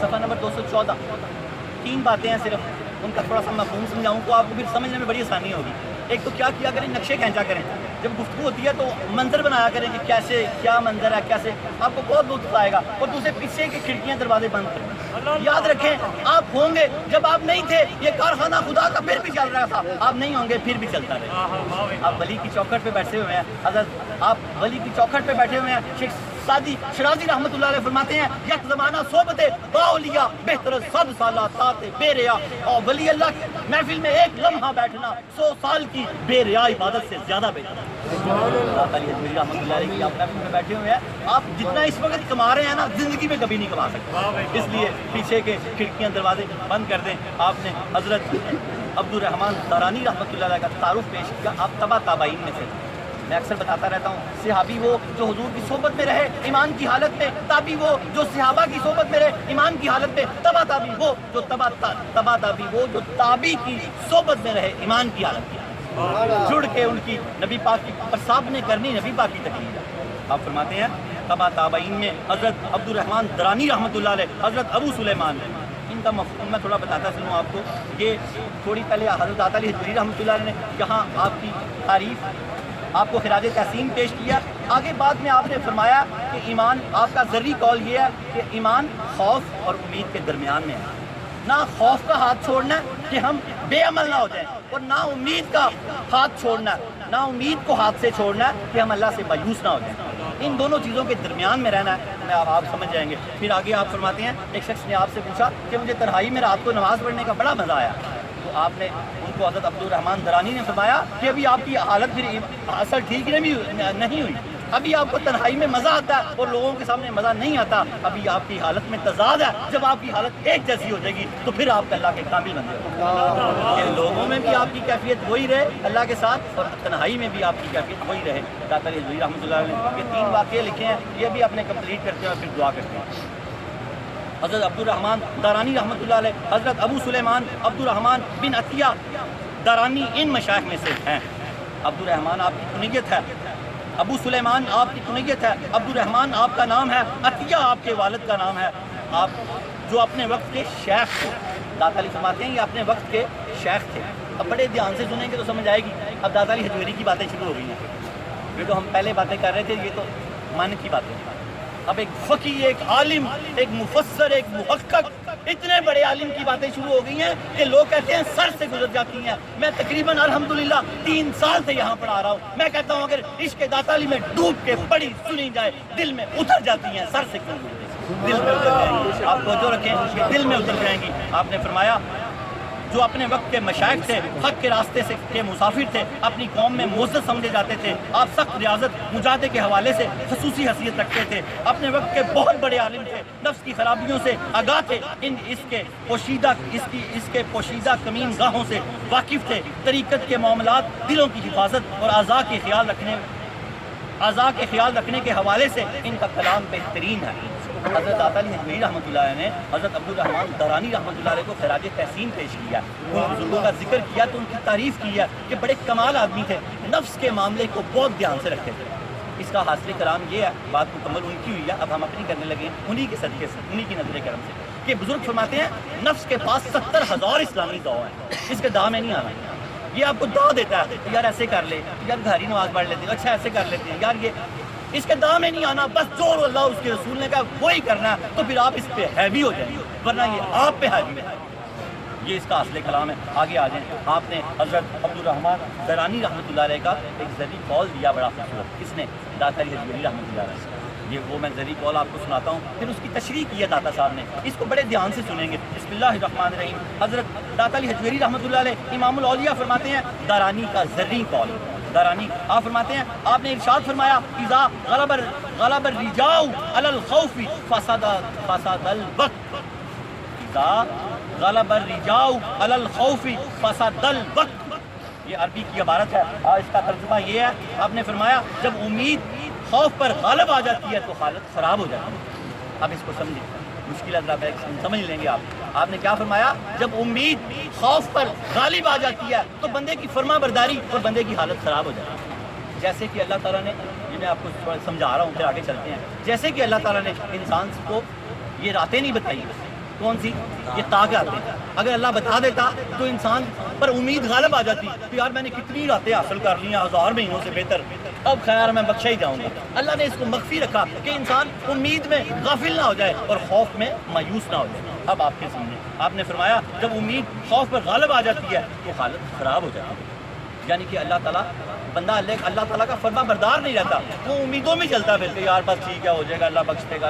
صفحہ نمبر 214. 3 باتیں ہیں صرف, ان کا تھوڑا سا مفہوم سمجھاؤں تو آپ کو پھر سمجھنے میں بڑی آسانی ہوگی. ایک تو کیا کریں, نقشے کھینچا کریں. جب گفتگو ہوتی ہے تو منظر بنایا کریں کہ کیسے کیا منظر ہے, کیسے آپ کو بہت لطف آئے گا. اور دوسرے پیچھے کی کھڑکیاں دروازے بند کریں. یاد رکھیں آپ ہوں گے, جب آپ نہیں تھے یہ کارخانہ خدا کا پھر بھی چل رہا تھا, آپ نہیں ہوں گے پھر بھی چلتا رہے. آپ ولی کی چوکھٹ پہ بیٹھے ہوئے ہیں, حضرت آپ ولی کی چوکھٹ پہ بیٹھے ہوئے ہیں. شیخ سعدی شرازی رحمۃ اللہ علیہ فرماتے ہیں یک زمانہ صحبت باولیا بہتر 100 سالہ تات بے ریا. اور ولی اللہ کی محفل میں ایک لمحہ بیٹھنا 100 سال کی بے ریا عبادت سے زیادہ بہتر ہے. رحمۃ اللہ علیہ کی آپ محفل میں بیٹھے ہوئے ہیں, آپ جتنا اس وقت کما رہے ہیں نا زندگی میں کبھی نہیں کما سکتے. اس لیے پیچھے کے کھڑکیاں دروازے بند کر دیں. آپ نے حضرت عبد الرحمن درانی رحمۃ اللہ علیہ کا تعارف پیش کیا. آپ تبع تابعین میں سے. میں اکثر بتاتا رہتا ہوں صحابی وہ جو حضور کی صحبت میں رہے ایمان کی حالت میں, تابعی وہ جو صحابہ کی صحبت میں رہے ایمان کی حالت میں, تبع تابعی وہ جو تبع تابعی وہ جو تابعی کی صحبت میں رہے ایمان کی حالت میں جڑ کے ان کی نبی پاک کی پرساب نے کرنی نبی پاک کی تکلیف ہے. آپ فرماتے ہیں تبع تابعین میں حضرت عبد الرحمن درانی رحمۃ اللہ علیہ, حضرت ابو سلیمان. ان کا مفہوم میں تھوڑا بتاتا چلوں آپ کو. یہ تھوڑی پہلے حضرت عطا علی حجویری رحمۃ اللہ علیہ نے یہاں آپ کی تعریف, آپ کو خراج تحسین پیش کیا. آگے بعد میں آپ نے فرمایا کہ ایمان, آپ کا ذری قول یہ ہے کہ ایمان خوف اور امید کے درمیان میں ہے. نہ خوف کا ہاتھ چھوڑنا ہے کہ ہم بے عمل نہ ہو جائیں, اور نہ امید کا ہاتھ چھوڑنا ہے, نہ امید کو ہاتھ سے چھوڑنا ہے کہ ہم اللہ سے مایوس نہ ہو جائیں. ان دونوں چیزوں کے درمیان میں رہنا ہے. میں آپ سمجھ جائیں گے. پھر آگے آپ فرماتے ہیں ایک شخص نے آپ سے پوچھا کہ مجھے تنہائی میں رات کو نماز پڑھنے کا بڑا مزہ آیا. تو آپ نے ان کو حضرت عبد الرحمن درانی نے فرمایا کہ ابھی آپ کی حالت پھر اثر ٹھیک نہیں ہوئی. ابھی آپ کو تنہائی میں مزہ آتا ہے اور لوگوں کے سامنے مزہ نہیں آتا. ابھی آپ کی حالت میں تضاد ہے. جب آپ کی حالت ایک جیسی ہو جائے گی تو پھر آپ اللہ کے کامل بن جائے. لوگوں میں بھی آپ کی کیفیت وہی رہے اللہ کے ساتھ, اور تنہائی میں بھی آپ کی کیفیت وہی رہے. عطا علی حجویری رحمۃ اللہ علیہ یہ 3 واقعے لکھے ہیں, یہ بھی اپنے کمپلیٹ کرتے ہیں اور پھر دعا کرتے ہیں. حضرت عبد الرحمن درانی رحمۃ اللہ علیہ, حضرت ابو سلیمان عبد الرحمن بن عطیہ درانی ان مشائخ میں سے ہیں. عبد الرحمن آپ کی کنیت ہے, ابو سلیمان آپ کی کنیت ہے, عبد الرحمن آپ کا نام ہے, عطیہ آپ کے والد کا نام ہے. آپ جو اپنے وقت کے شیخ تھے, داتا علی فرماتے ہیں یہ اپنے وقت کے شیخ تھے. اب بڑے دھیان سے سنیں گے تو سمجھ آئے گی. اب داتا علی حجویری کی باتیں شروع ہو گئی ہیں. یہ تو ہم پہلے باتیں کر رہے تھے, یہ تو من کی باتیں. اب ایک فقی, ایک عالم, ایک مفسر, ایک محقق, اتنے بڑے عالم کی باتیں شروع ہو گئی ہیں کہ لوگ کہتے ہیں سر سے گزر جاتی ہیں. میں تقریباً الحمدللہ 3 سال سے یہاں پڑھا رہا ہوں. میں کہتا ہوں اگر عشق داتا علی میں ڈوب کے پڑھی سنی جائے دل میں اتر جاتی ہیں. سر سے کیوں گزرتی, دل میں اتر جائیں گی. آپ توجہ رکھیں کہ دل میں اتر جائیں گی. آپ نے فرمایا جو اپنے وقت کے مشائخ تھے, حق کے راستے سے کے مسافر تھے, اپنی قوم میں معزز سمجھے جاتے تھے. آپ سخت ریاضت مجاہدے کے حوالے سے خصوصی حیثیت رکھتے تھے. اپنے وقت کے بہت بڑے عالم تھے, نفس کی خرابیوں سے آگاہ تھے, اس کے پوشیدہ کمین گاہوں سے واقف تھے. طریقت کے معاملات, دلوں کی حفاظت اور اعضاء کے خیال رکھنے اعضاء کے خیال رکھنے کے حوالے سے ان کا کلام بہترین ہے۔ حضرت داتا علی حجویری رحمۃ اللہ علیہ نے حضرت عبدالرحمن درانی رحمۃ اللہ علیہ کو خراج تحسین پیش کیا، ان بزرگوں کا ذکر کیا تو ان کی تعریف کی ہے کہ بڑے کمال آدمی تھے، نفس کے معاملے کو بہت دھیان سے رکھتے تھے۔ اس کا حاصل کلام یہ ہے، بات مکمل ان کی ہوئی ہے، اب ہم اپنی کرنے لگے ہیں انہی کے صدقے سے، انہی کی نظر کرم سے، کہ بزرگ فرماتے ہیں نفس کے پاس 70,000 اسلامی دعا ہیں، اس کے داء میں نہیں آنا۔ یہ آپ کو دعا دیتا ہے یار ایسے کر لے، یار گھری نماز پڑھ لیتے ہیں، اچھا ایسے کر لیتے ہیں، یار یہ اس کے داء میں نہیں آنا، بس جو اللہ اس کے رسول نے کہا وہی کرنا ہے، تو پھر آپ اس پہ ہیوی ہو جائیں گے، ورنہ یہ آپ پہ ہیوی ہے۔ یہ اس کا اصل کلام ہے۔ آگے آ جائیں، آپ نے حضرت عبدالرحمن درانی رحمۃ اللہ علیہ کا ایک ذری قول دیا بڑا خوبصورت، کس نے؟ داتا علی حجویری رحمۃ اللہ علیہ۔ یہ وہ میں ذری قول آپ کو سناتا ہوں، پھر اس کی تشریح کی ہے داتا صاحب نے، اس کو بڑے دھیان سے سنیں گے۔ بسم اللہ الرحمن الرحیم۔ حضرت داتا علی حجویری رحمۃ اللہ علیہ امام الاولیاء فرماتے ہیں درانی کا ذری قول، درانی آپ فرماتے ہیں، آپ نے ارشاد فرمایا اذا غلب الرجاء علی الخوف فسد الوقت، اذا غلب الرجاء علی الخوف فسد الوقت، یہ عربی کی عبارت ہے، اس کا ترجمہ یہ ہے، آپ نے فرمایا جب امید خوف پر غالب آ جاتی ہے تو حالت خراب ہو جاتی ہے۔ اب اس کو سمجھیں، مشکل ہے سمجھ لیں گے آپ نے کیا فرمایا؟ جب امید خوف پر غالب آ جاتی ہے تو بندے کی فرما برداری اور بندے کی حالت خراب ہو جاتی ہے۔ جیسے کہ اللہ تعالیٰ نے، یہ میں آپ کو تھوڑا سمجھا رہا ہوں، پھر آگے چلتے ہیں، جیسے کہ اللہ تعالیٰ نے انسان کو یہ راتیں نہیں بتائی، کون سی؟ یہ تاک راتیں، اگر اللہ بتا دیتا تو انسان پر امید غالب آ جاتی تو یار میں نے کتنی راتیں حاصل کر لی ہیں، 1000 مہینوں سے بہتر، اب خیر میں بخشا ہی جاؤں گا۔ اللہ نے اس کو مخفی رکھا کہ انسان امید میں غافل نہ ہو جائے اور خوف میں مایوس نہ ہو جائے۔ اب آپ کے سامنے آپ نے فرمایا جب امید خوف پر غالب آ جاتی ہے تو حالت خراب ہو جاتی ہے، یعنی کہ اللہ تعالیٰ بندہ اللہ تعالیٰ کا فرما بردار نہیں رہتا، وہ امیدوں میں چلتا پھر کہ یار بس ٹھیک ہے ہو جائے گا، اللہ بخش دے گا،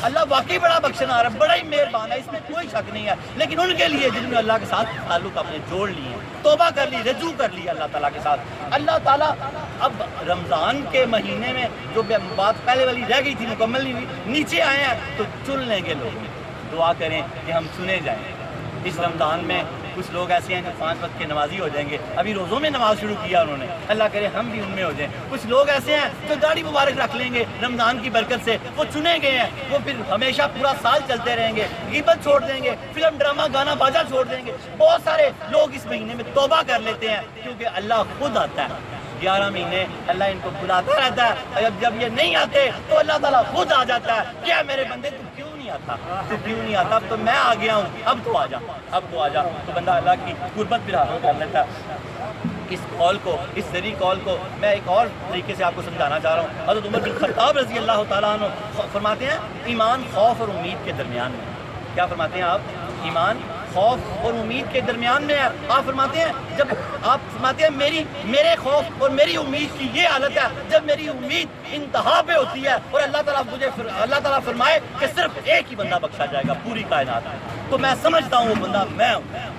اللہ واقعی بڑا بخشنا رہا، بڑا ہی مہربان ہے، اس میں کوئی شک نہیں ہے، لیکن ان کے لیے جن نے اللہ کے ساتھ تعلق اپنے جوڑ لیے ہیں، توبہ کر لی، رجوع کر لی اللہ تعالیٰ کے ساتھ، اللہ تعالیٰ اب رمضان کے مہینے میں جو بات پہلے والی رہ گئی تھی مکمل نہیں ہوئی، نیچے آئے ہیں تو چن لیں گے لوگ، دعا کریں کہ ہم چنے جائیں۔ اس رمضان میں کچھ لوگ ایسے ہیں جو 5 وقت کے نمازی ہو جائیں گے، ابھی روزوں میں نماز شروع کیا انہوں نے، اللہ کرے ہم بھی ان میں ہو جائیں۔ کچھ لوگ ایسے ہیں جو داڑھی مبارک رکھ لیں گے رمضان کی برکت سے، وہ چنے گئے ہیں، وہ پھر ہمیشہ پورا سال چلتے رہیں گے، غیبت چھوڑ دیں گے، فلم ڈرامہ گانا باجا چھوڑ دیں گے۔ بہت سارے لوگ اس مہینے میں توبہ کر لیتے ہیں کیونکہ اللہ خود آتا ہے، 11 مہینے اللہ ان کو بلاتا رہتا ہے، اور جب یہ نہیں آتے تو اللہ تعالیٰ خود آ جاتا ہے، کیا میرے بندے تو کیوں نہیں آتا، اب تو میں آ گیا ہوں، اب تو آ جا، تو بندہ اللہ کی قربت پھر حاصل کر لیتا ہے۔ اس قول کو، اس ذری قول کو میں ایک اور طریقے سے آپ کو سمجھانا چاہ رہا ہوں۔ حضرت عمر بن خطاب رضی اللہ تعالیٰ عنہ فرماتے ہیں ایمان خوف اور امید کے درمیان میں، کیا فرماتے ہیں آپ؟ ایمان خوف اور امید کے درمیان میں ہے۔ آپ فرماتے ہیں جب آپ فرماتے ہیں میرے خوف اور میری امید کی یہ حالت ہے جب میری امید انتہا پہ ہوتی ہے اور اللہ تعالیٰ فرمائے کہ صرف ایک ہی بندہ بخشا جائے گا پوری کائنات میں، تو میں سمجھتا ہوں وہ بندہ میں ہوں۔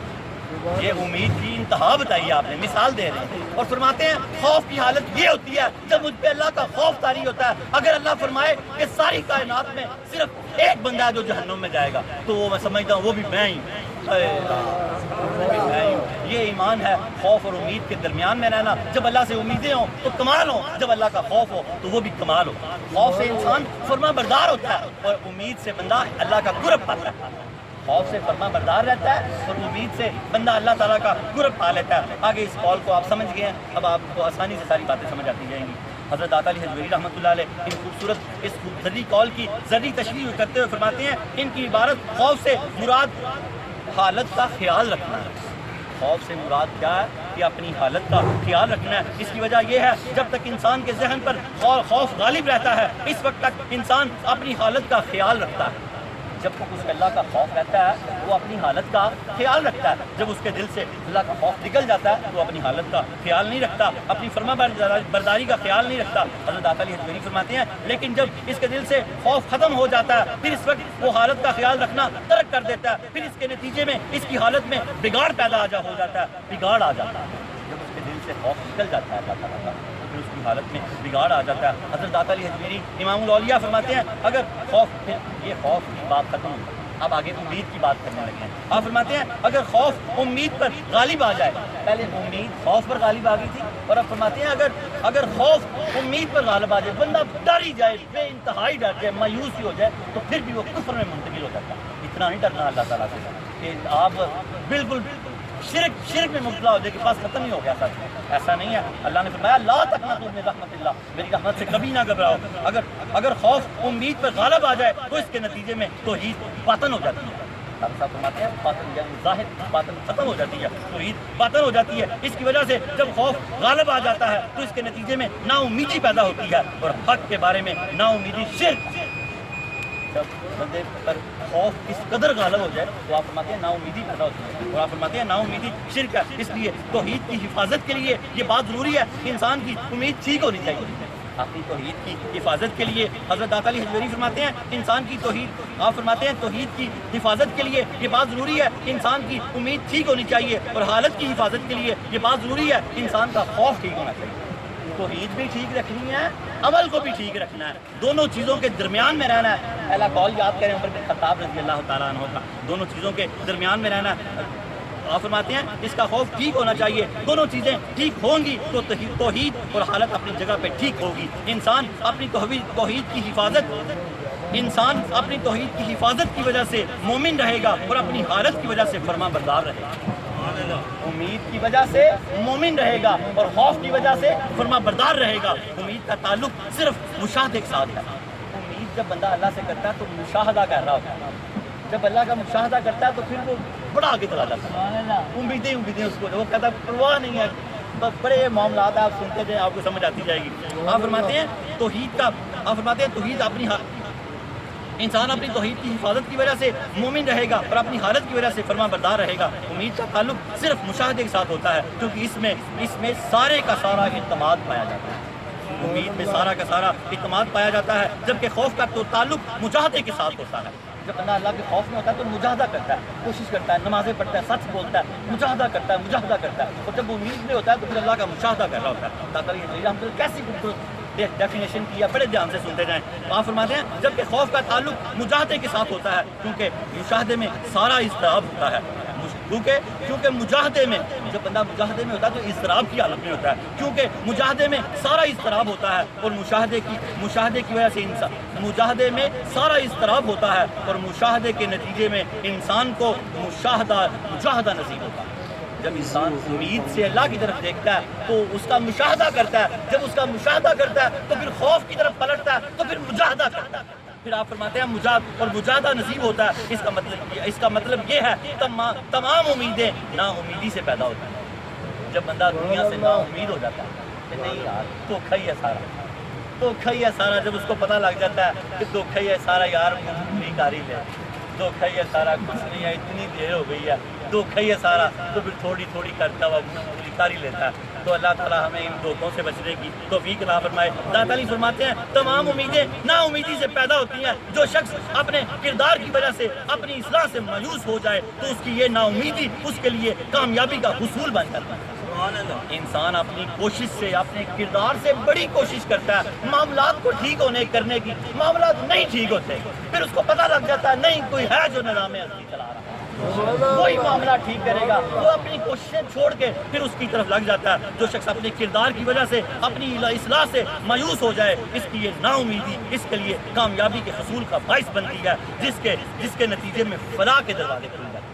یہ امید کی انتہا بتائی آپ نے، مثال دے رہے ہیں، اور فرماتے ہیں خوف کی حالت یہ ہوتی ہے جب مجھ پہ اللہ کا خوف طاری ہوتا ہے، اگر اللہ فرمائے کہ ساری کائنات میں صرف ایک بندہ ہے جو جہنم میں جائے گا تو وہ میں سمجھتا ہوں وہ بھی میں ہی ہوں۔ یہ ایمان ہے، خوف اور امید کے درمیان میں رہنا۔ جب اللہ سے امیدیں ہوں تو کمال ہو، جب اللہ کا خوف ہو تو وہ بھی کمال ہو۔ خوف سے انسان فرما بردار ہوتا ہے اور امید سے بندہ اللہ کا قرب پاتا ہے۔ خوف سے فرما بردار رہتا ہے اور امید سے بندہ اللہ تعالیٰ کا قرب پا لیتا ہے۔ آگے اس قول کو آپ سمجھ گئے ہیں، اب آپ کو آسانی سے ساری باتیں سمجھ آتی جائیں گی۔ حضرت داتا علی حجویری رحمۃ اللہ علیہ ان خوبصورت اس ذری قول کی ذری تشریح کرتے ہوئے فرماتے ہیں ان کی عبارت خوف سے مراد حالت کا خیال رکھنا ہے۔ خوف سے مراد کیا ہے کہ اپنی حالت کا خیال رکھنا ہے۔ اس کی وجہ یہ ہے جب تک انسان کے ذہن پر خوف غالب رہتا ہے اس وقت تک انسان اپنی حالت کا خیال رکھتا ہے۔ جب تک اس کے اللہ کا خوف رہتا ہے وہ اپنی حالت کا خیال رکھتا ہے، جب اس کے دل سے اللہ کا خوف نکل جاتا ہے تو اپنی حالت کا خیال نہیں رکھتا، اپنی فرما برداری کا خیال نہیں رکھتا۔ حضرت داتا علی حجویری فرماتے ہیں لیکن جب اس کے دل سے خوف ختم ہو جاتا ہے پھر اس وقت وہ حالت کا خیال رکھنا ترک کر دیتا ہے، پھر اس کے نتیجے میں اس کی حالت میں بگاڑ پیدا ہو جاتا ہے، بگاڑ آ جاتا ہے۔ جب اس کے دل سے خوف نکل جاتا ہے اللہ تعالیٰ کا پھر اس کی حالت میں بگاڑ آ جاتا ہے۔ حضرت داتا علی حجویری امام الاولیاء فرماتے ہیں اگر خوف، پھر یہ خوف کی بات ختم ہوئی، اب آگے امید کی بات کرنے لگے ہیں. آپ فرماتے ہیں اگر خوف امید پر غالب آ جائے، پہلے امید خوف پر غالب آ گئی تھی، اور اب فرماتے ہیں اگر خوف امید پر غالب آ جائے، بندہ ڈر ہی جائے، بے انتہائی ڈر جائے، مایوس ہی ہو جائے، تو پھر بھی وہ کفر میں منتقل ہو جاتا ہے. اتنا نہیں ڈرنا اللہ تعالیٰ سے کہ آپ بالکل شرک میں مبتلا ہو جائے کہ بس ختم ہی ہو گیا سب. ایسا نہیں ہے. اللہ نے فرمایا لا تقنطوا من رحمت اللہ، میری رحمت سے کبھی نہ گھبراؤ. اگر خوف امید پر غالب آ جائے تو اس کے نتیجے میں توحید باطن ہو جاتی ہے. ڈاکٹر صاحب فرماتے ہیں باطن یعنی ظاہر باطن ختم ہو جاتی ہے، توحید باطن ہو جاتی ہے. اس کی وجہ سے جب خوف غالب آ جاتا ہے تو اس کے نتیجے میں نا امیدی پیدا ہوتی ہے، اور حق کے بارے میں نا امیدی شرک. جب بندے پر خوف اس قدر غالب ہو جائے تو آپ فرماتے ہیں نا امیدی پیدا ہوتی ہے، اور آپ فرماتے ہیں نا امیدی شرک ہے. اس لیے توحید کی حفاظت کے لیے یہ بات ضروری ہے کہ انسان کی امید ٹھیک ہونی چاہیے. اپنی توحید کی حفاظت کے لیے حضرت داتا علی حجویری فرماتے ہیں انسان کی توحید، آپ فرماتے ہیں توحید کی حفاظت کے لیے یہ بات ضروری ہے کہ انسان کی امید ٹھیک ہونی چاہیے، اور حالت کی حفاظت کے لیے یہ بات ضروری ہے انسان کا خوف ٹھیک ہونا چاہیے. توحید بھی ٹھیک رکھنی ہے، عمل کو بھی ٹھیک رکھنا ہے، دونوں چیزوں کے درمیان میں رہنا ہے. پہلا قول یاد کریں عمر بن خطاب رضی اللہ تعالیٰ عنہ کا، دونوں چیزوں کے درمیان میں رہنا ہے. آپ فرماتے ہیں اس کا خوف ٹھیک ہونا چاہیے، دونوں چیزیں ٹھیک ہوں گی تو توحید اور حالت اپنی جگہ پہ ٹھیک ہوگی. انسان اپنی توحید کی حفاظت کی وجہ سے مومن رہے گا، اور اپنی حالت کی وجہ سے فرما بردار رہے گا. امید کی وجہ سے مومن رہے گا اور خوف کی وجہ سے فرما بردار رہے گا. امید کا تعلق صرف مشاہدے کے ساتھ ہے. امید جب بندہ اللہ سے کرتا ہے تو مشاہدہ کر رہا ہوتا ہے. جب اللہ کا مشاہدہ کرتا ہے تو پھر وہ بڑا آگے چلا جاتا ہے. امیدیں اس کو وہ کہتا ہے پرواہ نہیں ہے، بس بڑے معاملات آپ سنتے جائیں آپ کو سمجھ آتی جائے گی. آپ فرماتے ہیں توحید انسان اپنی توحید کی حفاظت کی وجہ سے مومن رہے گا اور اپنی حالت کی وجہ سے فرما بردار رہے گا. امید کا تعلق صرف مشاہدے کے ساتھ ہوتا ہے، کیونکہ اس میں سارے کا سارا اعتماد پایا جاتا ہے. امید میں سارا کا سارا اعتماد پایا جاتا ہے، جبکہ خوف کا تو تعلق مجاہدے کے ساتھ ہوتا ہے. جب بندہ اللہ کے خوف میں ہوتا ہے تو مجاہدہ کرتا ہے، کوشش کرتا ہے، نمازیں پڑھتا ہے، سچ بولتا ہے، مجاہدہ کرتا ہے. اور جب وہ امید میں ہوتا ہے تو پھر اللہ کا مشاہدہ کر رہا ہوتا ہے. داتا علی حجویری رحمۃ اللہ کیسی خوبصورت ڈیفینیشن کیا، بڑے دھیان سے سنتے جائیں. آپ فرماتے ہیں جبکہ خوف کا تعلق مجاہدے کے ساتھ ہوتا ہے، کیونکہ مشاہدے میں سارا اضطراب ہوتا ہے. کیونکہ مجاہدے میں جب بندہ مجاہدے میں ہوتا ہے تو اضطراب کی حالت میں ہوتا ہے، کیونکہ مجاہدے میں سارا اضطراب ہوتا ہے، اور مشاہدے کی وجہ سے مجاہدے میں سارا اضطراب ہوتا ہے، اور مشاہدے کے نتیجے میں انسان کو مجاہدہ نصیب ہوتا ہے. جب انسان امید سے اللہ کی طرف دیکھتا ہے تو اس کا مشاہدہ کرتا ہے، جب اس کا مشاہدہ کرتا ہے تو پھر خوف کی طرف پلٹتا ہے، تو پھر مجاہدہ کرتا ہے. پھر آپ فرماتے ہیں مجاہدہ نصیب ہوتا ہے. اس کا مطلب یہ ہے تمام امیدیں نا امیدی سے پیدا ہوتی ہیں. جب بندہ دنیا سے نا امید ہو جاتا ہے کہ نہیں یار دھوکھا ہی ہے سارا، جب اس کو پتہ لگ جاتا ہے کہ دھوکھا ہی ہے سارا، یار پوری کر ہی لے، دھوکھا ہی ہے سارا، کچھ نہیں ہے، اتنی دیر ہو گئی ہے، دھوکھا ہی ہے سارا، تو پھر تھوڑی کرتا ہوا پوری کر ہی لیتا ہے. تو اللہ تعالیٰ ہمیں ان دھوکوں سے بچنے کی توفیق عطا فرمائے. داتا علی فرماتے ہیں تمام امیدیں نا امیدی سے پیدا ہوتی ہیں. جو شخص اپنے کردار کی وجہ سے اپنی اصلاح سے مایوس ہو جائے تو اس کی یہ نا امیدی اس کے لیے کامیابی کا حصول بن جاتا ہے. انسان اپنی کوشش سے، اپنے کردار سے بڑی کوشش کرتا ہے معاملات کو ٹھیک کرنے کی، معاملات نہیں ٹھیک ہوتے، پھر اس کو پتہ لگ جاتا ہے نہیں کوئی ہے جو نظام ازلی چلا رہا ہے، وہی معاملہ ٹھیک کرے گا. وہ اپنی کوششیں چھوڑ کے پھر اس کی طرف لگ جاتا ہے. جو شخص اپنے کردار کی وجہ سے اپنی اصلاح سے مایوس ہو جائے اس کی یہ نا امیدی اس کے لیے کامیابی کے حصول کا باعث بنتی ہے، جس کے نتیجے میں فلاح کے دروازے کھل جاتے ہیں.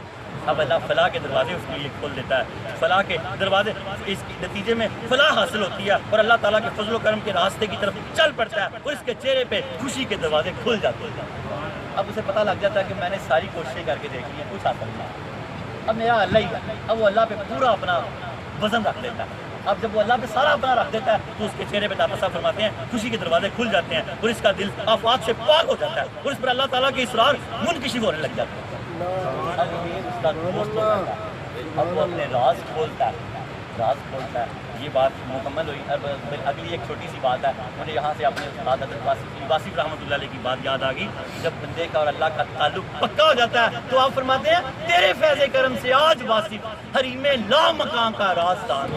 اب اللہ فلاح کے دروازے اس کے لیے کھول دیتا ہے. فلاح کے دروازے اس کے نتیجے میں فلاح حاصل ہوتی ہے، اور اللہ تعالیٰ کے فضل و کرم کے راستے کی طرف چل پڑتا ہے، اور اس کے چہرے پہ خوشی کے دروازے کھل جاتے ہیں. اب اسے پتہ لگ جاتا ہے کہ میں نے ساری کوششیں کر کے دیکھ لی ہیں، کچھ حاصل نہیں، اب میرا اللہ ہی ہے. اب وہ اللہ پہ پورا اپنا وزن رکھ دیتا ہے. اب جب وہ اللہ پہ سارا اپنا رکھ دیتا ہے تو اس کے چہرے پہ داتا صاحب فرماتے ہیں خوشی کے دروازے کھل جاتے ہیں، اور اس کا دل آفات سے پاک ہو جاتا ہے، اور اس پر اللہ تعالیٰ کے اسرار منکشف ہونے لگ جاتے ہیں. اب یہ اس کا دوست ہوتا ہے، اب وہ اپنے راز کھولتا ہے. یہ بات مکمل ہوئی. اب اگلی ایک چھوٹی سی بات ہے، مجھے یہاں سے اپنے استاد حضرت واصف رحمۃ اللہ علیہ کی بات یاد آ گئی. جب بندے کا اور اللہ کا تعلق پکا ہو جاتا ہے تو آپ فرماتے ہیں تیرے فیض کرم سے آج واصف حریم لا مقام کا رازدار.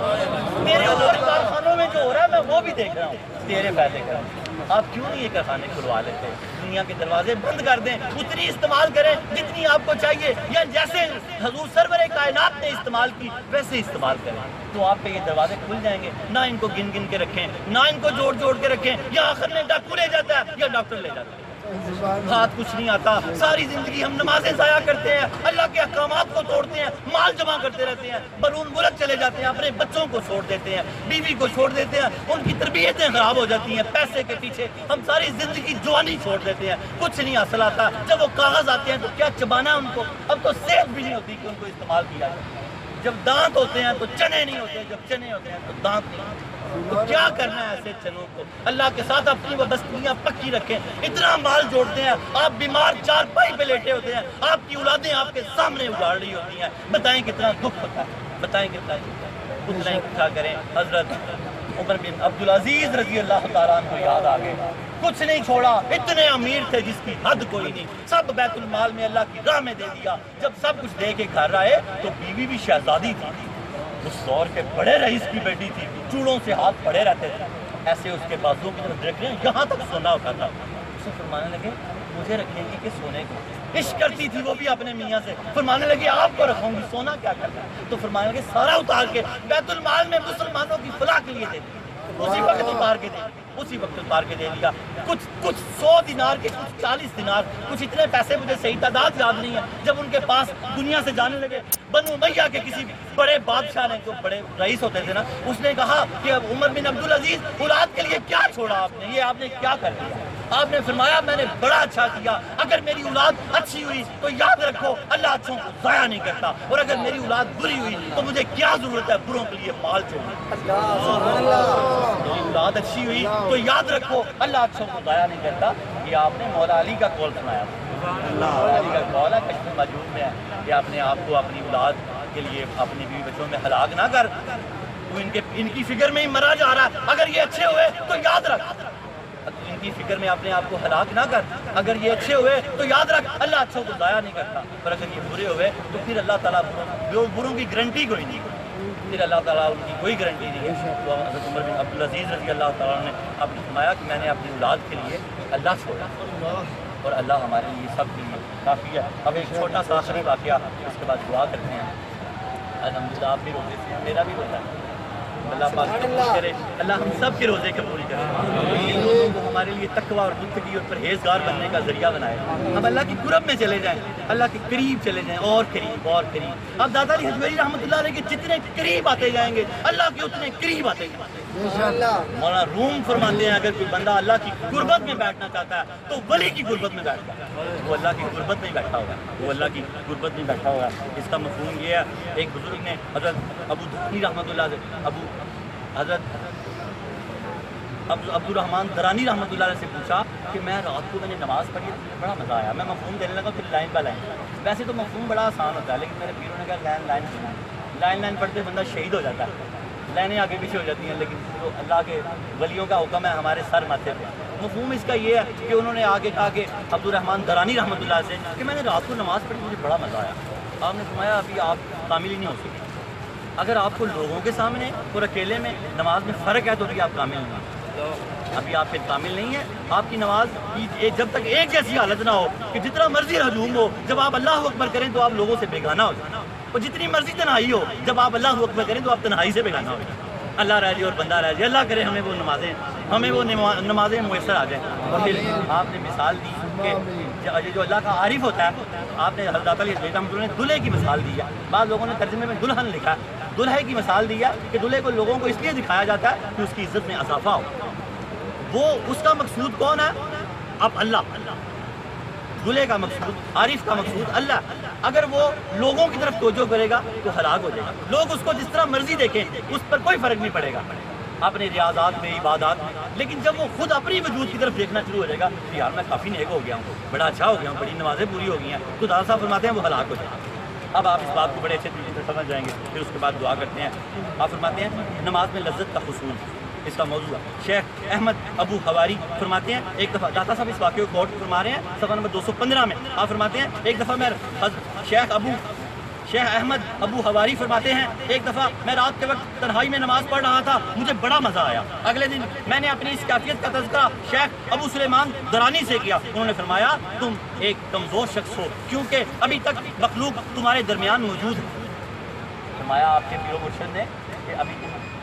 میرے اور کارخانوں میں جو ہو رہا ہے میں وہ بھی دیکھ رہا ہوں تیرے فیض کرم سے. آپ کیوں نہیں یہ کارخانے کھلوا لیتے؟ دنیا کے دروازے بند کر دیں، اتنی استعمال کریں جتنی آپ کو چاہیے، یا جیسے حضور سرور کائنات نے استعمال کی ویسے استعمال کریں، تو آپ پہ یہ دروازے کھل جائیں گے۔ نہ ان کو گن گن کے رکھیں، نہ ان کو جوڑ جوڑ کے رکھیں، یا آخر میں ڈاکو لے جاتا ہے یا ڈاکٹر لے جاتا ہے، ہاتھ کچھ نہیں آتا۔ ساری زندگی ہم نمازیں ضائع کرتے ہیں، اللہ کے احکامات کو توڑتے ہیں، مال جمع کرتے رہتے ہیں، برون ملک چلے جاتے ہیں، اپنے بچوں کو چھوڑ دیتے ہیں، بیوی کو چھوڑ دیتے ہیں، ان کی تربیتیں خراب ہو جاتی ہیں پیسے کے پیچھے، ہم ساری زندگی جوانی چھوڑ دیتے ہیں، کچھ نہیں حاصل آتا۔ جب وہ کاغذ آتے ہیں تو کیا چبانا ہے ان کو؟ اب تو صحت بھی نہیں ہوتی کہ ان کو استعمال کیا جائے۔ جب دانت ہوتے ہیں تو چنے نہیں ہوتے، جب چنے ہوتے ہیں تو دانت نہیں ہوتے۔ تو کیا کرنا ہے ایسے چنوں کو؟ اللہ کے ساتھ اپنی وابستگیاں پکی رکھیں۔ اتنا مال جوڑتے ہیں، آپ بیمار چارپائی پہ لیٹے ہوتے ہیں، آپ کی اولادیں آپ کے سامنے اجاڑ رہی ہوتی ہیں، بتائیں کتنا دکھ ہوتا ہے، بتائیں کتنا اتنا ہی اکٹھا کریں۔ حضرت عمر بن عبدالعزیز رضی اللہ تعالیٰ عنہ کو یاد آ گئے، کچھ نہیں چھوڑا، اتنے امیر تھے جس کی حد کوئی نہیں، سب بیت المال میں اللہ کی راہ میں دے دیا۔ جب سب کچھ دے کے گھر آئے تو بیوی بھی شہزادی تھی، اس دور کے بڑے رئیس کی بیٹی تھی، چوڑوں سے ہاتھ پڑے رہتے تھے، ایسے اس کے بازو کی طرف دیکھ رہے ہیں، یہاں تک سونا ہوتا تھا۔ اسے فرمانے لگے مجھے رکھیں گی کہ سونے کو؟ عشق کرتی تھی وہ بھی اپنے میاں سے، فرمانے لگے آپ کو رکھوں گی، سونا کیا کرنا ہے؟ تو فرمانے لگے سارا اتار کے بیت المال میں مسلمانوں کی فلاح کے لیے دے دیا، اسی وقت اتار کے دے دیا، اسی وقت اتار کے دے دیا۔ کچھ 100 دینار کے، کچھ 40 دینار، کچھ اتنے پیسے مجھے صحیح تعداد یاد نہیں ہے۔ جب ان کے پاس دنیا سے جانے لگے، بنو امیہ کے کسی بڑے بادشاہ نے، جو بڑے رئیس ہوتے تھے نا، اس نے کہا کہ اب عمر بن عبدالعزیز اولاد کے لیے کیا چھوڑا آپ نے، یہ آپ نے کیا کر دیا؟ آپ نے فرمایا میں نے بڑا اچھا کیا، اگر میری اولاد اچھی ہوئی تو یاد رکھو اللہ اچھوں کو ضائع نہیں کرتا، اور اگر میری اولاد بری ہوئی تو مجھے کیا ضرورت ہے بروں کے لیے مال چھوڑنے۔ میری اولاد اچھی ہوئی تو یاد رکھو اللہ اچھوں کو ضائع نہیں کرتا۔ یہ آپ نے مولا علی کا قول سنایا تھا، مولا علی کا قول ہے، کشف المجون میں ہے کہ آپ نے آپ کو اپنی اولاد کے لیے اپنی بیوی بچوں میں ہلاک نہ کر، تو ان کی فکر میں ہی مرا جا رہا ہے، اگر یہ اچھے ہوئے تو یاد رکھ، ان کی فکر میں اپنے آپ کو ہلاک نہ کر، اگر یہ اچھے ہوئے تو یاد رکھ اللہ اچھوں کو ضائع نہیں کرتا، پر اگر یہ برے ہوئے تو پھر اللہ تعالیٰ بروں کی گارنٹی کوئی نہیں، پھر اللہ تعالیٰ ان کی کوئی گارنٹی نہیں ہے۔ تو حضرت عمر بن عبدالعزیز رضی اللہ تعالیٰ نے آپ نے فرمایا کہ میں نے اپنی اولاد کے لیے اللہ چھوڑا، اور اللہ ہمارے لیے سب کے لیے کافی ہے۔ اب ایک چھوٹا سا آخری واقعہ، اس کے بعد دعا کرتے ہیں۔ الحمدللہ آپ بھی روزے سے، میرا بھی روزہ ہے، اللہ پاک قبول کرے، اللہ ہم سب کے روزے قبول کرے، ان لوگوں کو ہمارے لیے تقویٰ اور متقی اور پرہیزگار بننے کا ذریعہ بنائے، ہم اللہ کی قرب میں چلے جائیں، اللہ کے قریب چلے جائیں، اور قریب اور قریب۔ اب دادا علی حجویری رحمۃ اللہ علیہ کے جتنے قریب آتے جائیں گے اللہ کے اتنے قریب آتے جائیں گے۔ مولانا روم فرماتے ہیں اگر کوئی بندہ اللہ کی قربت میں بیٹھنا چاہتا ہے تو ولی کی قربت میں بیٹھتا ہے، وہ اللہ کی قربت میں بیٹھا ہوگا، وہ اللہ کی قربت میں بیٹھا ہوگا۔ اس کا مفہوم یہ ہے، ایک بزرگ نے حضرت ابو دھنی رحمۃ اللہ علیہ، حضرت عبد الرحمن درانی رحمۃ اللہ علیہ سے پوچھا کہ میں رات کو میں نے نماز پڑھی، بڑا مزہ آیا، میں مفہوم دینے لگا پھر لائن بائی لائن۔ ویسے تو مفہوم بڑا آسان ہوتا ہے، لیکن میرے پیروں نے کہا لائن پڑھتے بندہ شہید ہو جاتا ہے، لائنیں آگے پیچھے ہو جاتی ہیں، لیکن جو اللہ کے ولیوں کا حکم ہے ہمارے سر ماتھے پہ۔ مفہوم اس کا یہ ہے کہ انہوں نے آگے کہا کہ عبد الرحمن درانی رحمۃ اللہ سے کہ میں نے رات کو نماز پڑھی، مجھے بڑا مزہ آیا۔ آپ نے فرمایا ابھی آپ کامل ہی نہیں ہو سکے، اگر آپ کو لوگوں کے سامنے اور اکیلے میں نماز میں فرق ہے تو بھی آپ کامل نہیں ہیں، ابھی آپ پھر کامل نہیں ہیں۔ آپ کی نماز جب تک ایک جیسی حالت نہ ہو کہ جتنا مرضی ہجوم ہو، جب آپ اللہ اکبر کریں تو آپ لوگوں سے بیگانہ ہو جائیں، اور جتنی مرضی تنہائی ہو جب آپ اللہ اکبر کریں تو آپ تنہائی سے بیگانہ ہو جائیں۔ اللہ رہ جائے اور بندہ رہ جائے، اللہ کرے ہمیں وہ نمازیں میسر آ جائیں۔ اور پھر آپ نے مثال دی کہ جو اللہ کا عارف ہوتا ہے، آپ نے حضرت علی نے دلہے کی مثال دی ہے، بعض لوگوں نے ترجمے میں دلہن لکھا ہے، دلہے کی مثال دی ہے کہ دلہے کو لوگوں کو اس لیے دکھایا جاتا ہے کہ اس کی عزت میں اضافہ ہو، وہ اس کا مقصود کون ہے؟ اب اللہ، دلہے کا مقصود، عارف کا مقصود اللہ۔ اگر وہ لوگوں کی طرف توجہ کرے گا تو ہلاک ہو جائے گا، لوگ اس کو جس طرح مرضی دیکھیں اس پر کوئی فرق نہیں پڑے گا اپنے ریاضات میں، عبادات میں، لیکن جب وہ خود اپنی وجود کی طرف دیکھنا شروع ہو جائے گا کہ یار میں کافی نیک ہو گیا ہوں، بڑا اچھا ہو گیا ہوں، بڑی نمازیں پوری ہو گئی ہیں، تو دادا صاحب فرماتے ہیں وہ ہلاک ہو جائے گا۔ اب آپ اس بات کو بڑے اچھے طریقے سے سمجھ جائیں گے، پھر اس کے بعد دعا کرتے ہیں۔ آپ فرماتے ہیں نماز میں لذت کا حصول، اس کا موضوع ہے۔ شیخ احمد ابو حواری فرماتے ہیں ایک دفعہ، داتا صاحب اس واقعے کو کوٹ فرما رہے ہیں صفحہ نمبر 215 میں، آپ فرماتے ہیں ایک دفعہ میں شیخ ابو شیخ احمد ابو حواری فرماتے ہیں ایک دفعہ میں رات کے وقت تنہائی میں نماز پڑھ رہا تھا، مجھے بڑا مزہ آیا۔ اگلے دن میں نے اپنی اس کیفیت کا تذکرہ شیخ ابو سلیمان درانی سے کیا، انہوں نے فرمایا تم ایک کمزور شخص ہو کیونکہ ابھی تک مخلوق تمہارے درمیان موجود ہے۔ فرمایا آپ کے پیر و مرشد نے کہ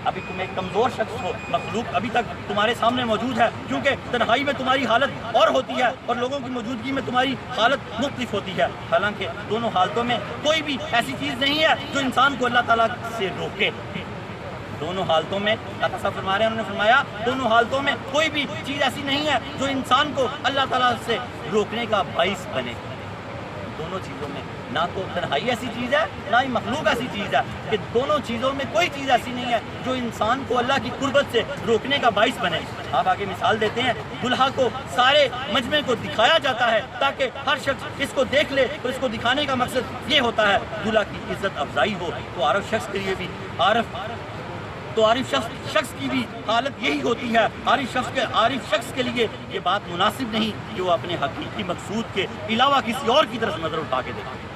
ابھی تم ایک کمزور شخص ہو، مخلوق ابھی تک تمہارے سامنے موجود ہے کیونکہ تنہائی میں تمہاری حالت اور ہوتی ہے اور لوگوں کی موجودگی میں تمہاری حالت مختلف ہوتی ہے۔ حالانکہ دونوں حالتوں میں کوئی بھی ایسی چیز نہیں ہے جو انسان کو اللہ تعالیٰ سے روکے۔ دونوں حالتوں میں اللہ صاحب فرما رہے ہیں، انہوں نے فرمایا دونوں حالتوں میں کوئی بھی چیز ایسی نہیں ہے جو انسان کو اللہ تعالیٰ سے روکنے کا باعث بنے۔ دونوں چیزوں میں نہ تو تنہائی ایسی چیز ہے نہ ہی مخلوق ایسی چیز ہے کہ دونوں چیزوں میں کوئی چیز ایسی نہیں ہے جو انسان کو اللہ کی قربت سے روکنے کا باعث بنے۔ آپ آگے مثال دیتے ہیں، دلہا کو سارے مجمع کو دکھایا جاتا ہے تاکہ ہر شخص اس کو دیکھ لے اور اس کو دکھانے کا مقصد یہ ہوتا ہے دلہا کی عزت افزائی ہو۔ تو عارف شخص کے لیے بھی عارف شخص کی بھی حالت یہی ہوتی ہے۔ عارف شخص کے لیے یہ بات مناسب نہیں کہ وہ اپنے حقیقی مقصود کے علاوہ کسی اور کی طرف نظر اٹھا کے دیکھے۔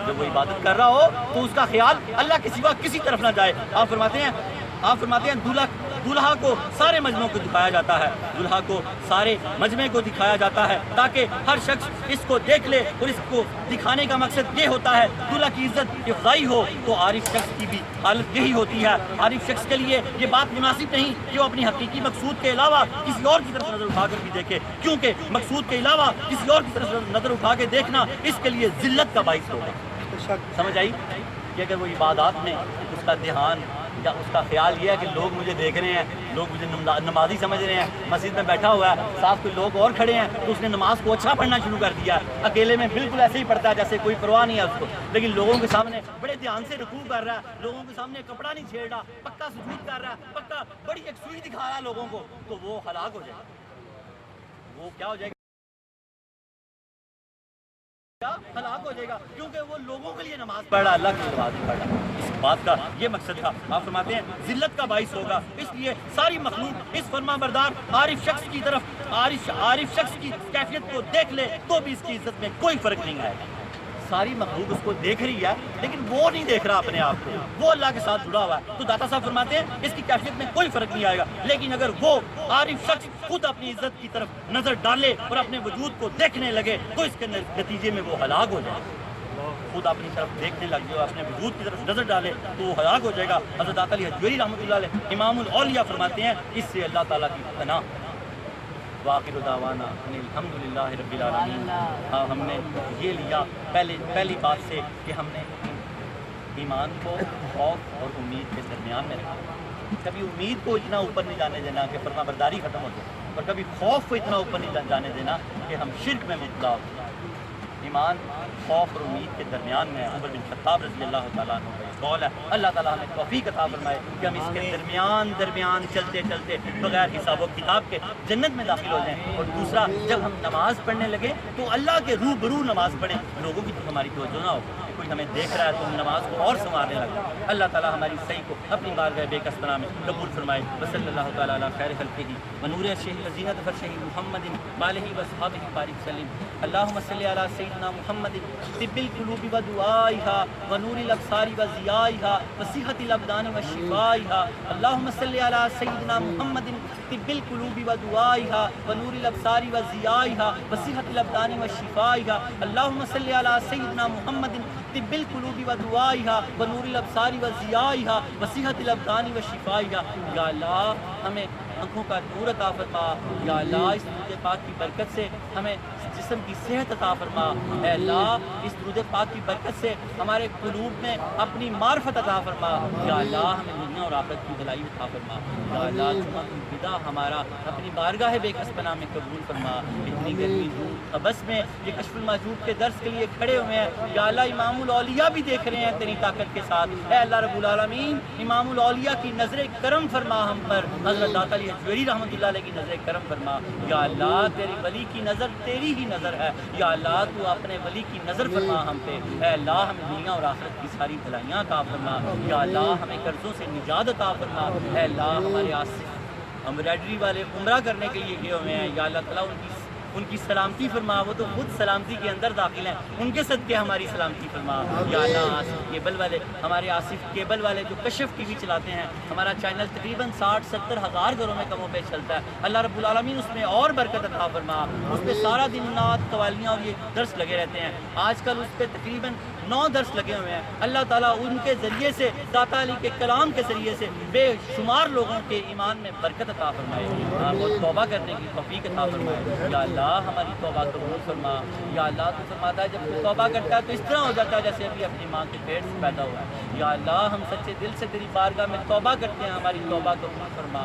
جب وہ عبادت کر رہا ہو تو اس کا خیال اللہ کے سوا کسی طرف نہ جائے۔ آپ فرماتے ہیں دلہا کو سارے مجمع کو دکھایا جاتا ہے، دلہا کو سارے مجمع کو دکھایا جاتا ہے تاکہ ہر شخص اس کو دیکھ لے اور اس کو دکھانے کا مقصد یہ ہوتا ہے دلہا کی عزت افزائی ہو۔ تو عارف شخص کی بھی حالت یہی ہوتی ہے۔ عارف شخص کے لیے یہ بات مناسب نہیں کہ وہ اپنی حقیقی مقصود کے علاوہ کسی اور کی طرف نظر اٹھا کر بھی دیکھے، کیونکہ مقصود کے علاوہ کسی اور کی طرف نظر اٹھا کے دیکھنا اس کے لیے ذلت کا باعث ہوگا۔ سمجھ آئی کہ اگر وہ عبادات میں اس کا دھیان یا اس کا خیال یہ ہے کہ لوگ مجھے دیکھ رہے ہیں، لوگ مجھے نمازی سمجھ رہے ہیں، مسجد میں بیٹھا ہوا ہے، ساتھ کوئی لوگ اور کھڑے ہیں تو اس نے نماز کو اچھا پڑھنا شروع کر دیا ہے، اکیلے میں بالکل ایسے ہی پڑھتا ہے جیسے کوئی پرواہ نہیں ہے اس کو، لیکن لوگوں کے سامنے بڑے دھیان سے رکوع کر رہا ہے، لوگوں کے سامنے کپڑا نہیں چھیڑ رہا، پکا سجود کر رہا ہے، پکا بڑی یکسوئی دکھا رہا ہے لوگوں کو، تو وہ ہلاک ہو جائے گا۔ وہ کیا ہو جائے گا؟ ہلاک ہو جائے گا، کیونکہ وہ لوگوں کے لیے نماز پڑھ رہا، اللہ کی نماز نہیں پڑھ رہا۔ اس بات کا یہ مقصد تھا۔ آپ فرماتے ہیں ذلت کا باعث ہوگا، اس لیے ساری مخلوق اس فرما بردار عارف شخص کی طرف عارف شخص کی کیفیت کو دیکھ لے تو بھی اس کی عزت میں کوئی فرق نہیں آئے گا۔ ساری مخلوق اس کو دیکھ رہی ہے لیکن وہ نہیں دیکھ رہا اپنے آپ کو، وہ اللہ کے ساتھ جڑا ہوا ہے۔ تو داتا صاحب فرماتے ہیں اس کی کیفیت میں کوئی فرق نہیں آئے گا، لیکن اگر وہ عارف شخص خود اپنی عزت کی طرف نظر ڈالے اور اپنے وجود کو دیکھنے لگے تو اس کے نتیجے میں وہ ہلاک ہو جائے گا۔ خود اپنی طرف دیکھنے لگ جائے، اپنے وجود کی طرف نظر ڈالے تو وہ ہلاک ہو جائے گا۔ حضرت علی حجویری رحمۃ اللہ علیہ امام الاولیاء فرماتے ہیں اس سے اللہ تعالیٰ کی پناہ۔ وآخر دعوانا الحمدللہ رب العالمین۔ ہم نے یہ لیا پہلی بات سے کہ ہم نے ایمان کو خوف اور امید کے درمیان میں رکھا، کبھی امید کو اتنا اوپر نہیں جانے دینا کہ فرما برداری ختم ہو جائے، اور کبھی خوف کو اتنا اوپر نہیں جانے دینا کہ ہم شرک میں مبتلا ہو جائیں۔ ایمان خوف اور امید کے درمیان میں عمر بن خطاب رضی اللہ تعالیٰ عنہ کا قول ہے، اللہ تعالیٰ ہمیں توفیق عطا فرمائے کہ ہم اس کے درمیان چلتے چلتے بغیر حساب و کتاب کے جنت میں داخل ہو جائیں۔ اور دوسرا، جب ہم نماز پڑھنے لگے تو اللہ کے روبرو نماز پڑھیں، لوگوں کی تو ہماری توجہ نہ ہو، کوئی ہمیں دیکھ رہا ہے تو ہم نماز کو اور سنوارنے لگے۔ اللہ تعالیٰ ہماری صحیح کو اپنی بارگاہ بے کس پناہ میں قبول فرمائے۔ وصلی اللہ تعالیٰ علی خیر خلقہ ونور عرشہ وزینۃ فرشہ محمد وآلہ وصحبہ بارک وسلم۔ اللہم صلی علی سیدنا محمد طب القلوب ودعائها ونور الابصار وضیائها وصحۃ الابدان وشفائها۔ اللہم صلی علی سیدنا محمد طب القلوب ودعائها ونور الابصار وضیائها وصحۃ الابدان وشفائها۔ اللہم صلی علی سیدنا محمد طب القلوب ودعائها ونور الابصار وضیائها وصحۃ الابدان وشفائها۔ یا اللہ ہمیں آنکھوں کا نور عطا فرما، یا اللہ اس درود پاک کی برکت سے ہمیں جسم کی صحت عطا فرما، اے اللہ اس درود پاک کی برکت سے ہمارے قلوب میں اپنی معرفت عطا فرما، یا اللہ ہمیں دنیا اور آخرت کی بھلائی عطا فرما، یا اللہ جمعہ الوداع ہمارا اپنی بارگاہ بے کس پناہ میں قبول فرما۔ اتنی گرمی دھوپ قبس میں یہ کشف المحجوب کے درس کے لیے کھڑے ہوئے ہیں، یا اللہ امام الاولیاء بھی دیکھ رہے ہیں تیری طاقت کے ساتھ، اے اللہ رب العالمین امام الاولیاء کی نظر کرم فرما ہم پر، حضرت داتا علی حجویری رحمۃ اللہ علیہ کی نظر کرم فرما، یا اللہ تیری ولی کی نظر تیری ہی نظر ہے، یا اللہ تو اپنے ولی کی نظر فرما ہم پہ، اے اللہ ہمیں دنیا اور آخرت کی ساری بھلائیاں عطا فرما، یا اللہ ہمیں قرضوں سے نجات عطا فرما، اے اللہ ہمارے آصف امبرائڈری والے عمرہ کرنے کے لیے گئے ہوئے ہیں، یا اللہ تعالیٰ ان کی ان کی سلامتی فرما، وہ تو خود سلامتی کے اندر داخل ہیں، ان کے صدقے ہماری سلامتی فرما یا اللہ۔ آصف کیبل والے، ہمارے آصف کیبل والے جو کشف ٹی وی چلاتے ہیں، ہمارا چینل تقریباً 60-70 ہزار گھروں میں کم و بیش چلتا ہے، اللہ رب العالمین اس میں اور برکت عطا فرما، اس پہ سارا دن نعت قوالیاں اور یہ درس لگے رہتے ہیں، آج کل اس پہ تقریباً 9 درس لگے ہوئے ہیں، اللہ تعالیٰ ان کے ذریعے سے، داتا علی کے کلام کے ذریعے سے بے شمار لوگوں کے ایمان میں برکت عطا فرمائے، وہ توبہ کرنے کی توفیق عطا فرمائے یا اللہ۔ ہماری توبہ قبول فرما یا اللہ۔ تو فرماتا ہے جب توبہ کرتا ہے تو اس طرح ہو جاتا ہے جیسے ابھی اپنی ماں کے پیٹ سے پیدا ہوا ہے یا اللہ۔ ہم سچے دل سے تیری بارگاہ میں توبہ کرتے ہیں، ہماری توبہ قبول فرما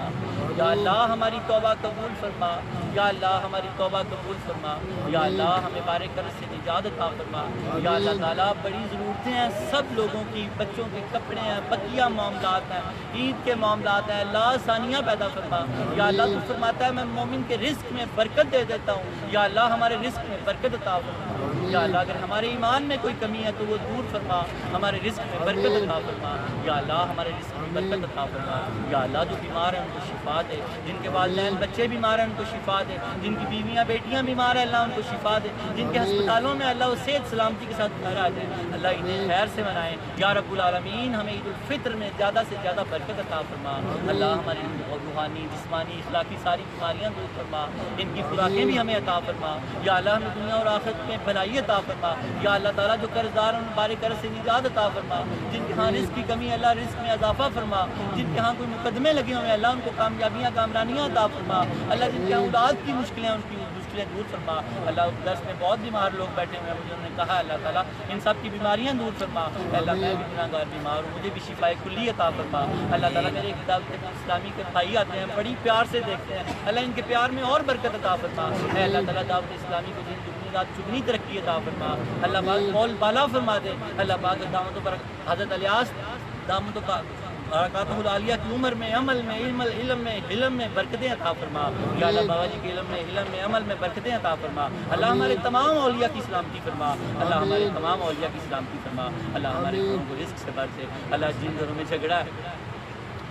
یا اللہ، ہماری توبہ قبول فرما یا اللہ، ہماری توبہ قبول فرما یا اللہ۔ ہمیں بارے قرض سے نجات عطا فرما یا اللہ تعالیٰ۔ بڑی ضرورتیں ہیں سب لوگوں کی، بچوں کے کپڑے ہیں، بقیہ معاملات ہیں، عید کے معاملات ہیں، اللہ آسانیاں پیدا فرما یا اللہ۔ تو فرماتا ہے میں مومن کے رزق میں برکت دے دیتا ہوں یا اللہ، ہمارے رزق میں برکت عطا فرما یا اللہ۔ اگر ہمارے ایمان میں کوئی کمی ہے تو وہ دور فرما، ہمارے رزق میں برکت عطا فرما یا اللہ، ہمارے رزق میں برکت عطا فرما یا اللہ۔ جو بیمار ہیں ان کو شفا دے، جن کے والدین بچے بیمار ہیں ان کو شفا دے، جن کی بیویاں بیٹیاں بیمار ہیں اللہ ان کو شفا دے، جن کے ہسپتالوں میں اللہ وہ صحت سلامتی کے ساتھ گھر آ جائے، اللہ عید خیر سے منائیں یا رب العالمین۔ ہمیں عید الفطر میں زیادہ سے زیادہ برکت عطا فرما اللہ۔ ہماری روحانی، جسمانی، اخلاقی ساری بیماریاں دور فرما، ان کی خوراکیں بھی ہمیں عطا فرما یا اللہ۔ ہمیں دنیا اور آخرت میں بھلائی عطا فرما یا اللہ تعالیٰ۔ جو قرض دار ہیں ان بارے قرض سے نجات عطا فرما، جن کے ہاں رزق کی کمی ہے اللہ رزق میں اضافہ فرما، جن کے ہاں کوئی مقدمے لگے ہوئے ہیں اللہ ان کو کامیابیاں کامرانیاں عطا فرما اللہ۔ جن کے ہاں اولاد کی مشکلیں ان کی مشکلیں دور فرما اللہ۔ درس میں بہت بیمار لوگ بیٹھے ہوئے ہیں، مجھے انہوں نے کہا اللہ تعالیٰ ان سب کی بیماریاں دور فرما اللہ۔ میں بھی گناہگار بیمار ہوں، مجھے بھی شفائے کلی عطا فرما اللہ تعالیٰ۔ میرے دعوت اسلامی کے بھائی آتے ہیں، بڑی پیار سے دیکھتے ہیں اللہ، ان کے پیار میں اور برکت عطا فرما ہے اللہ تعالیٰ۔ دعوت اسلامی کو دن دگنی رات چگنی ترقی عطا فرما اللہ پاک، قول بالا فرما دے اللہ پاک۔ دعوتوں پر حضرت الیاس دعوتوں کا برکاتہ العالیہ کی عمر میں، عمل میں، علم میں برکتیں عطا فرما یا اللہ۔ بابا جی کے علم میں، عمل میں برکتیں عطا فرما اللہ۔ ہمارے تمام اولیاء کی سلامتی فرما اللہ، ہمارے تمام اولیاء کی سلامتی فرما اللہ۔ ہمارے گھروں کو رزق سے بچے اللہ، جن گھروں میں جھگڑا ہے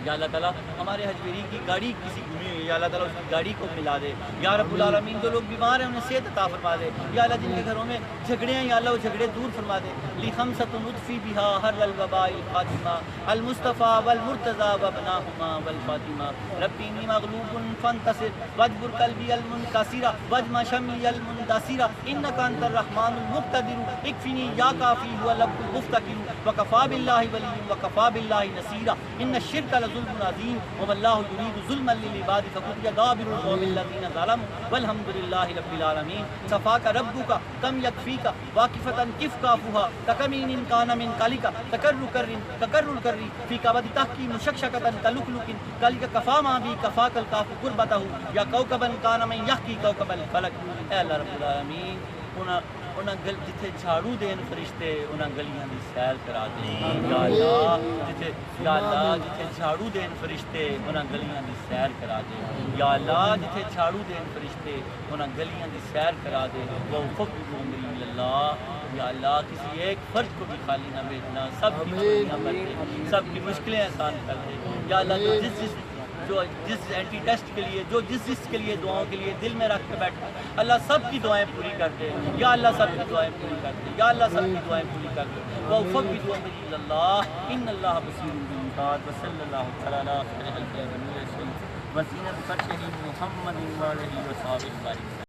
یا اللہ تعالیٰ، ہمارے حجویری کی گاڑی کسی گمی ہوئی یا اللہ تعالیٰ اس کی گاڑی کو ملا دے یا رب العالمین۔ جو لوگ بیمار ہیں انہیں صحت عطا فرما دے یا اللہ، جن کے گھروں میں جھگڑے ہیں یا اللہ وہ جھگڑے دور فرما دے۔ لخمسۃ نطفی بہا حر الوباء الفاطمہ المصطفیٰ والمرتضیٰ وابناہما والفاطمہ ربی انی مغلوب فانتصر واجبر قلبی المنکسر واجمع شملی المندثر انک انت الرحمن المقتدر اکفنی یا کافی هو لب المفتقر وکفی باللہ ولی وکفی باللہ نصیر ان الشرک ظلم عظیم وما اللہ یرید ظلما للعباد فقد دابر القوم الذین ظلموا والحمد للہ رب العالمین۔ صفاک ربک کم یکفیک واقفۃ کف کافها تکمین کان من کالک تکرر کری فی کبد تحکی مشکشکۃ کلکلک کالک کفا ما بی کفاک الکاف قربتہ یا کوکبا کان من یحکی کوکب الفلک۔ اے اللہ رب العالمین، جتھے جھاڑو دین فرشتے انہاں گلیاں دی سیر کرا دے یا اللہ۔ جتھے جھاڑو دین فرشتے انہاں گلیاں دی سیر کرا دے یا اللہ۔ جتھے جھاڑو دین فرشتے انہاں گلیاں دی سیر کرا دے وفق عمری اللہ یا اللہ۔ کسی ایک فرد کو بھی خالی نہ بھیجنا، سب کی خوشیاں بھر دے، سب کی مشکلیں آسان کر دے یا اللہ۔ جس اینٹی ٹیسٹ کے لیے، جس کے لیے دعاؤں کے لیے دل میں رکھ کے بیٹھا اللہ، سب کی دعائیں پوری کر دے یا اللہ، سب کی دعائیں پوری کر دے یا اللہ، سب کی دعائیں پوری کر دے وَأُفَوِّضُ أَمْرِي إِلَى اللَّهِ إِنَّ اللَّهَ بَصِيرٌ بِالْعِبَادِ وَصَلَّى اللَّهُ تَعَالَى عَلَى خَيْرِ خَلْقِهِ وَزِينَةِ فَرْشِهِ مُحَمَّدٍ وَآلِهِ وَصَحْبِهِ وسلم۔